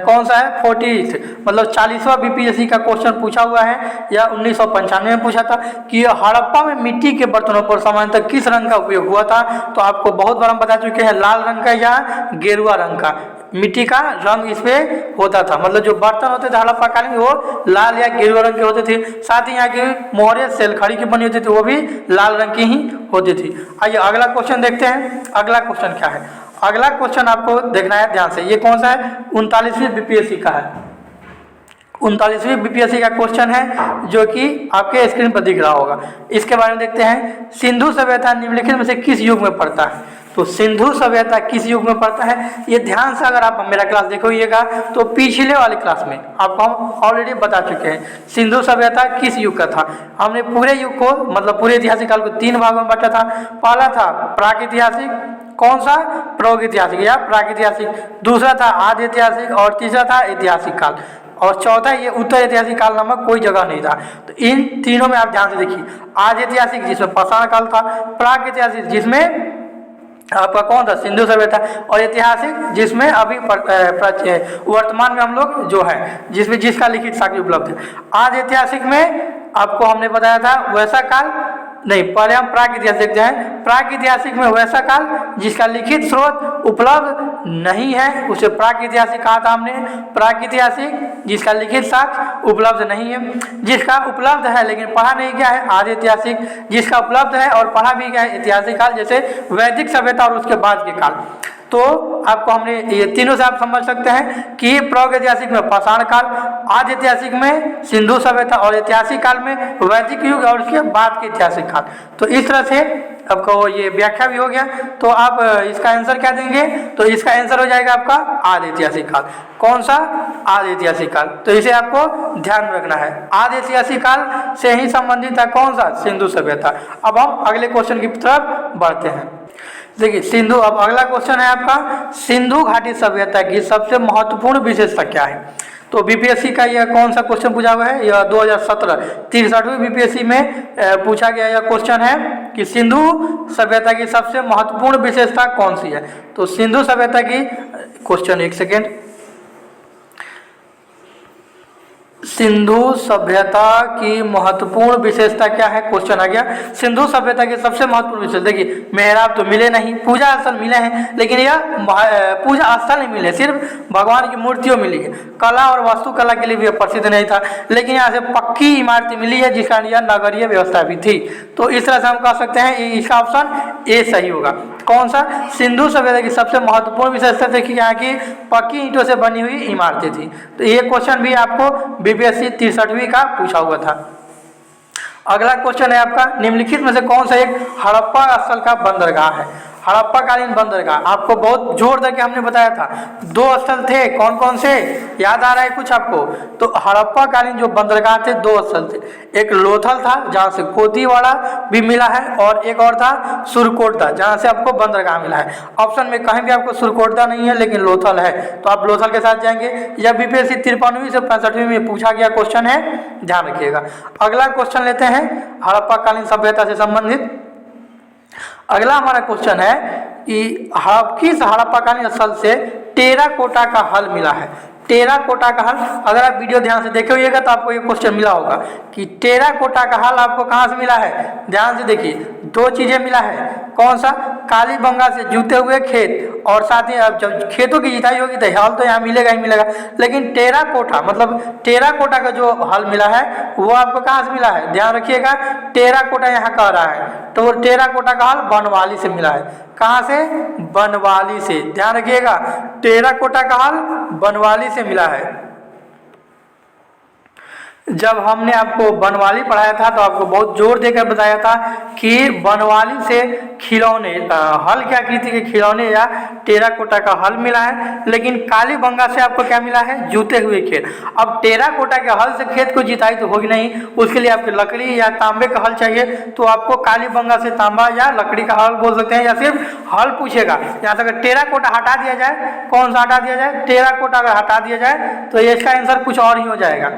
कौन सा है? 40th, मतलब 40वां बीपीएससी का क्वेश्चन पूछा हुआ है। यह 1995 में पूछा था कि हड़प्पा में मिट्टी के बर्तनों पर सामान्यतः किस रंग का उपयोग हुआ था। तो आपको बहुत बार हम बता चुके हैं, लाल रंग का या गेरुआ रंग का मिट्टी का रंग इस पे होता था। मतलब जो बर्तन होते थे हड़प्पा कालीन वो लाल या गेरुआ रंग के होते थे। साथ ही यहाँ की मोहरें शैलखड़ी की बनी होती थी, वो भी लाल रंग की ही होती थी। आइए अगला क्वेश्चन देखते हैं। अगला क्वेश्चन क्या है? अगला क्वेश्चन आपको देखना है ध्यान से। ये कौन सा है? 39वीं बीपीएससी का है। 39वीं बीपीएससी का क्वेश्चन है जो कि आपके स्क्रीन पर दिख रहा होगा। इसके बारे में देखते हैं। सिंधु सभ्यता निम्नलिखित में से किस युग में पड़ता है? तो सिंधु सभ्यता किस युग में पड़ता है, ये ध्यान से अगर आप मेरा क्लास देखोगे तो पिछले वाले क्लास में आपको हम ऑलरेडी बता चुके हैं सिंधु सभ्यता किस युग का था। हमने पूरे युग को मतलब पूरे ऐतिहासिक काल को 3 भागों में बांटा था। पहला था प्रागैतिहासिक, कौन सा, प्रागैतिहासिक या प्रागैतिहासिक, दूसरा था आदि ऐतिहासिक और तीसरा था ऐतिहासिक काल, और चौथा ये उत्तर ऐतिहासिक काल नामक कोई जगह नहीं था। तो इन तीनों में आप ध्यान से देखिए, आदि ऐतिहासिक जिसमें पाषाण काल था, प्रागैतिहासिक जिसमें आपका कौन था, सिंधु सभ्यता, और ऐतिहासिक जिसमें अभी वर्तमान में हम लोग जो है जिसमें जिसका लिखित साक्ष्य उपलब्ध है। आदि ऐतिहासिक में आपको हमने बताया था वैसा काल नहीं, पहले हम प्रागैतिहासिक जाएं। प्रागैतिहासिक में वैसा काल जिसका लिखित स्रोत उपलब्ध नहीं है उसे प्रागैतिहासिक कहा था हमने। प्रागैतिहासिक जिसका लिखित साक्ष्य उपलब्ध नहीं है, जिसका उपलब्ध है लेकिन पढ़ा नहीं गया है आदि ऐतिहासिक, जिसका उपलब्ध है और पढ़ा भी गया है ऐतिहासिक काल, जैसे वैदिक सभ्यता और उसके बाद के काल। तो आपको हमने ये तीनों से आप समझ सकते हैं कि प्रागैतिहासिक में पाषाण काल, आदि ऐतिहासिक में सिंधु सभ्यता और ऐतिहासिक काल में वैदिक युग और उसके बाद के ऐतिहासिक काल। तो इस तरह से आपको ये व्याख्या भी हो गया। तो आप इसका आंसर क्या देंगे, तो इसका आंसर हो जाएगा आपका आदि ऐतिहासिक काल। कौन सा, आदि ऐतिहासिक काल। तो इसे आपको ध्यान में रखना है, आदि ऐतिहासिक काल से ही संबंधित है कौन सा, सिंधु सभ्यता। अब हम अगले क्वेश्चन की तरफ बढ़ते हैं। देखिए सिंधु, अब अगला क्वेश्चन है आपका सिंधु घाटी सभ्यता की सबसे महत्वपूर्ण विशेषता क्या है। तो बीपीएससी का यह कौन सा क्वेश्चन पूछा हुआ है, यह 2017 63वीं बीपीएससी में पूछा गया यह क्वेश्चन है कि सिंधु सभ्यता की सबसे महत्वपूर्ण विशेषता कौन सी है। तो सिंधु सभ्यता की क्वेश्चन, एक सेकेंड, सिंधु सभ्यता की महत्वपूर्ण विशेषता क्या है, क्वेश्चन आ गया। सिंधु सभ्यता की सबसे महत्वपूर्ण विशेषता, देखिए मेहराब तो मिले नहीं, पूजा स्थल मिले हैं लेकिन यह पूजा स्थल नहीं मिले, सिर्फ भगवान की मूर्तियों मिली है। कला और वास्तुकला के लिए भी प्रसिद्ध नहीं था, लेकिन यहाँ से पक्की इमारतें मिली है जिस कारण यह नगरीय व्यवस्था भी थी। तो इस तरह से हम कह सकते हैं इसका ऑप्शन ए सही होगा। कौन सा, सिंधु सभ्यता की सबसे महत्वपूर्ण विशेषता देखिए यहाँ की पक्की ईंटों से बनी हुई इमारतें थी। तो ये क्वेश्चन भी आपको बीपीएससी 63वीं का पूछा हुआ था। अगला क्वेश्चन है आपका निम्नलिखित में से कौन सा एक हड़प्पा स्थल का बंदरगाह है। हड़प्पा कालीन बंदरगाह आपको बहुत जोर दे के हमने बताया था, 2 स्थल थे, कौन कौन से, याद आ रहा है कुछ आपको। तो हड़प्पा कालीन जो बंदरगाह थे 2 स्थल थे, एक लोथल था जहाँ से कोतीवाड़ा भी मिला है, और एक और था सुरकोटदा जहाँ से आपको बंदरगाह मिला है। ऑप्शन में कहीं भी आपको सुरकोटदा नहीं है लेकिन लोथल है, तो आप लोथल के साथ जाएंगे। यह बीपीएससी 53वीं से 65वीं में पूछा गया क्वेश्चन है, ध्यान रखिएगा। अगला क्वेश्चन लेते हैं हड़प्पा कालीन सभ्यता से संबंधित। अगला हमारा क्वेश्चन है कि किस हड़प्पाकालीन स्थल से टेराकोटा का हल मिला है। टेराकोटा का हल, अगर आप वीडियो ध्यान से देखे होइएगा तो आपको ये क्वेश्चन मिला होगा कि टेराकोटा का हल आपको कहाँ से मिला है। ध्यान से देखिए, 2 चीजें मिला है, कौन सा, कालीबंगा से जुते हुए खेत, और साथ ही अब जब खेतों की जुताई होगी तो हल तो यहाँ मिलेगा ही मिलेगा, लेकिन टेराकोटा मतलब टेराकोटा का जो हल मिला है वो आपको कहाँ से मिला है, ध्यान रखिएगा। टेराकोटा यहाँ कह रहा है तो वो टेराकोटा का हल बनवाली से मिला है। कहाँ से, बनवाली से, ध्यान रखिएगा, टेराकोटा का हल बनवाली से मिला है। जब हमने आपको बनवाली पढ़ाया था तो आपको बहुत जोर देकर बताया था कि बनवाली से खिलौने, हल क्या की थी कि खिलौने या टेराकोटा का हल मिला है, लेकिन कालीबंगा से आपको क्या मिला है, जूते हुए खेत। अब टेराकोटा के हल से खेत को जिताई तो होगी नहीं, उसके लिए आपको लकड़ी या तांबे का हल चाहिए, तो आपको कालीबंगा से तांबा या लकड़ी का हल बोल सकते हैं, या सिर्फ हल पूछेगा। यहाँ से अगर टेराकोटा हटा दिया जाए, कौन सा हटा दिया जाए, टेराकोटा अगर हटा दिया जाए तो इसका आंसर कुछ और ही हो जाएगा।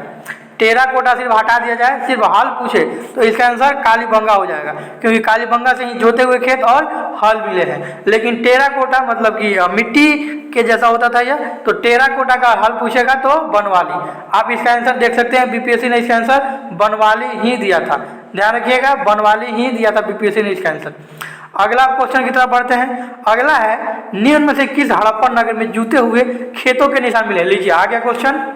टेराकोटा सिर्फ हटा दिया जाए, सिर्फ हल पूछे तो इसका आंसर कालीबंगा हो जाएगा, क्योंकि कालीबंगा से ही जोते हुए खेत और हल मिले हैं। लेकिन टेराकोटा मतलब कि मिट्टी के जैसा होता था यह, तो टेराकोटा का हल पूछेगा तो बनवाली। आप इसका आंसर देख सकते हैं, बीपीएससी ने इसका आंसर बनवाली ही दिया था, ध्यान रखिएगा, बनवाली ही दिया था बीपीएससी ने इसका आंसर। अगला क्वेश्चन की तरफ बढ़ते हैं। अगला है निम्न में से किस हड़प्पा नगर में जूते हुए खेतों के निशान मिले। लीजिए आ गया क्वेश्चन,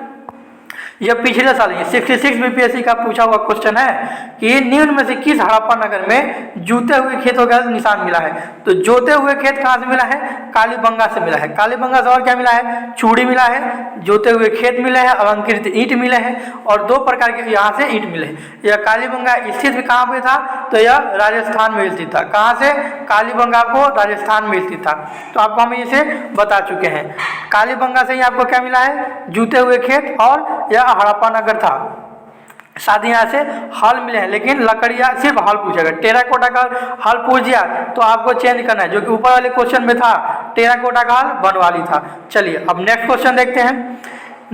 यह पिछले साल 66 बीपीएससी का पूछा हुआ क्वेश्चन है कि निम्न में से किस हड़प्पा नगर में जूते हुए खेतों का निशान मिला है। तो जोते हुए खेत कहाँ से मिला है, कालीबंगा से मिला है। कालीबंगा से और क्या मिला है, चूड़ी मिला है, जोते हुए खेत मिले हैं, अलंकृत ईंट मिले हैं, और 2 प्रकार के यहाँ से ईंट मिले हैं। यह कालीबंगा स्थित भी कहाँ पे था, तो यह राजस्थान में स्थित था। कहाँ से? कालीबंगा को राजस्थान में स्थित था। तो आपको हम इसे बता चुके हैं। कालीबंगा से ही आपको क्या मिला है? जूते हुए खेत, और यह हड़प्पा नगर था। साथ ही यहाँ से हल मिले हैं, लेकिन लकड़ियाँ सिर्फ हल पूछेगा। टेराकोटा का हल पूछ दिया तो आपको चेंज करना है, जो कि ऊपर वाले क्वेश्चन में था टेराकोटा का हल बनवाली था। चलिए अब नेक्स्ट क्वेश्चन देखते हैं।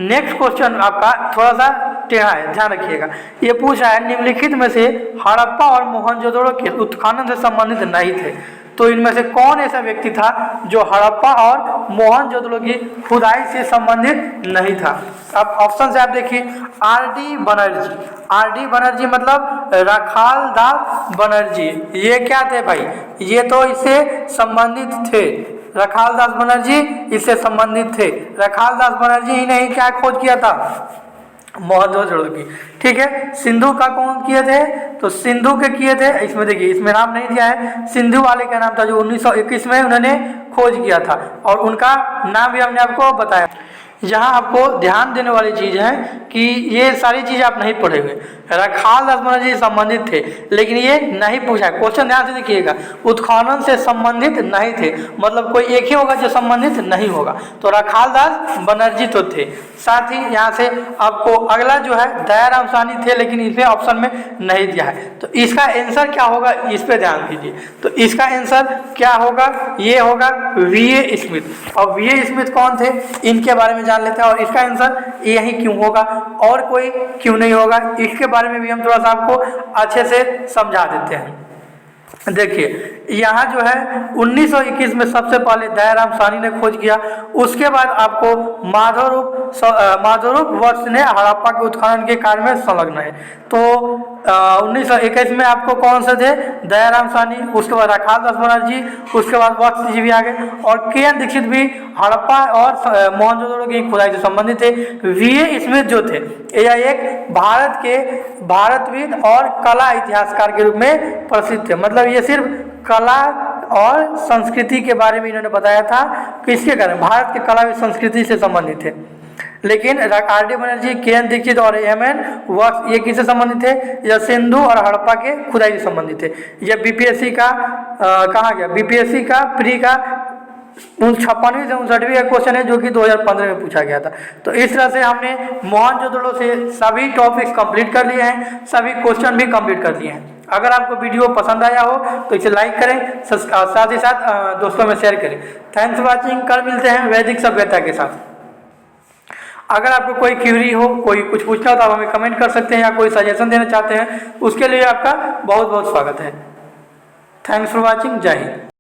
नेक्स्ट क्वेश्चन आपका थोड़ा सा टेढ़ा है, ध्यान रखिएगा। ये पूछा है निम्नलिखित में से हड़प्पा और मोहनजोदड़ो के उत्खनन से संबंधित नहीं थे, तो इनमें से कौन ऐसा व्यक्ति था जो हड़प्पा और मोहनजोदड़ो की खुदाई से संबंधित नहीं था? अब ऑप्शन से आप देखिए, आर.डी. बनर्जी। आर.डी. बनर्जी मतलब रखालदास बनर्जी। ये क्या थे भाई? ये तो इससे संबंधित थे। रखालदास बनर्जी इससे संबंधित थे। रखालदास बनर्जी ही ने क्या खोज किया था? मोहनजोदड़ो की। ठीक है। सिंधु का कौन किए थे? तो सिंधु के किए थे। इसमें देखिए, इसमें नाम नहीं दिया है, सिंधु वाले का नाम था जो 1921 में उन्होंने खोज किया था, और उनका नाम भी हमने आपको बताया। यहाँ आपको ध्यान देने वाली चीज़ है कि ये सारी चीज़ें आप नहीं पढ़े हुए। रखालदास बनर्जी से संबंधित थे, लेकिन ये नहीं पूछा है। क्वेश्चन ध्यान से देखिएगा, उत्खनन से संबंधित नहीं थे, मतलब कोई एक ही होगा जो संबंधित नहीं होगा। तो रखालदास बनर्जी तो थे। साथ ही यहाँ से आपको अगला जो है दयाराम साहनी थे, लेकिन इसमें ऑप्शन में नहीं दिया है। तो इसका आंसर क्या होगा, इस पे ध्यान दीजिए। तो इसका आंसर क्या होगा? ये होगा वी.ए. स्मिथ। और वी.ए. स्मिथ कौन थे, इनके बारे में जान लेते हैं। और इसका आंसर यही क्यों होगा और कोई क्यों नहीं होगा, इसके बारे में भी हम थोड़ा सा आपको अच्छे से समझा देते हैं। देखिए, यहाँ जो है 1921 में सबसे पहले दयाराम साहनी ने खोज किया। उसके बाद आपको माधवरूप वर्ष ने हड़प्पा के उत्खनन के कार्य में संलग्न है। तो 1921 में आपको कौन से थे? दयाराम साहनी, उसके बाद रखालदास बनर्जी, उसके बाद वत्स जी भी आ गए, और के.एन. दीक्षित भी हड़प्पा और मोहनजोदड़ो की खुदाई से संबंधित थे। वी.ए. स्मिथ जो थे, यह एक भारतविद और कला इतिहासकार के रूप में प्रसिद्ध थे। मतलब ये सिर्फ कला और संस्कृति के बारे में इन्होंने बताया था। किसके कारण? भारत के कला व संस्कृति से संबंधित थे। लेकिन आर.डी. बनर्जी, के.एन. दीक्षित और एम.एन. वत्स ये किससे संबंधित थे? यह सिंधु और हड़प्पा के खुदाई से संबंधित थे। यह बीपीएससी का कहाँ गया? बीपीएससी का प्री का 56वीं से 59वीं का क्वेश्चन है, जो कि 2015 में पूछा गया था। तो इस तरह से हमने मोहनजोदड़ो से सभी टॉपिक्स कंप्लीट कर लिए हैं, सभी क्वेश्चन भी कंप्लीट कर लिए हैं। अगर आपको वीडियो पसंद आया हो तो इसे लाइक करें, साथ ही साथ दोस्तों में शेयर करें। Thanks for watching. कल मिलते हैं वैदिक सभ्यता के साथ। अगर आपको कोई क्यूरी हो, कोई कुछ पूछना हो तो आप हमें कमेंट कर सकते हैं, या कोई सजेशन देना चाहते हैं, उसके लिए आपका बहुत बहुत स्वागत है। Thanks for watching. जय हिंद।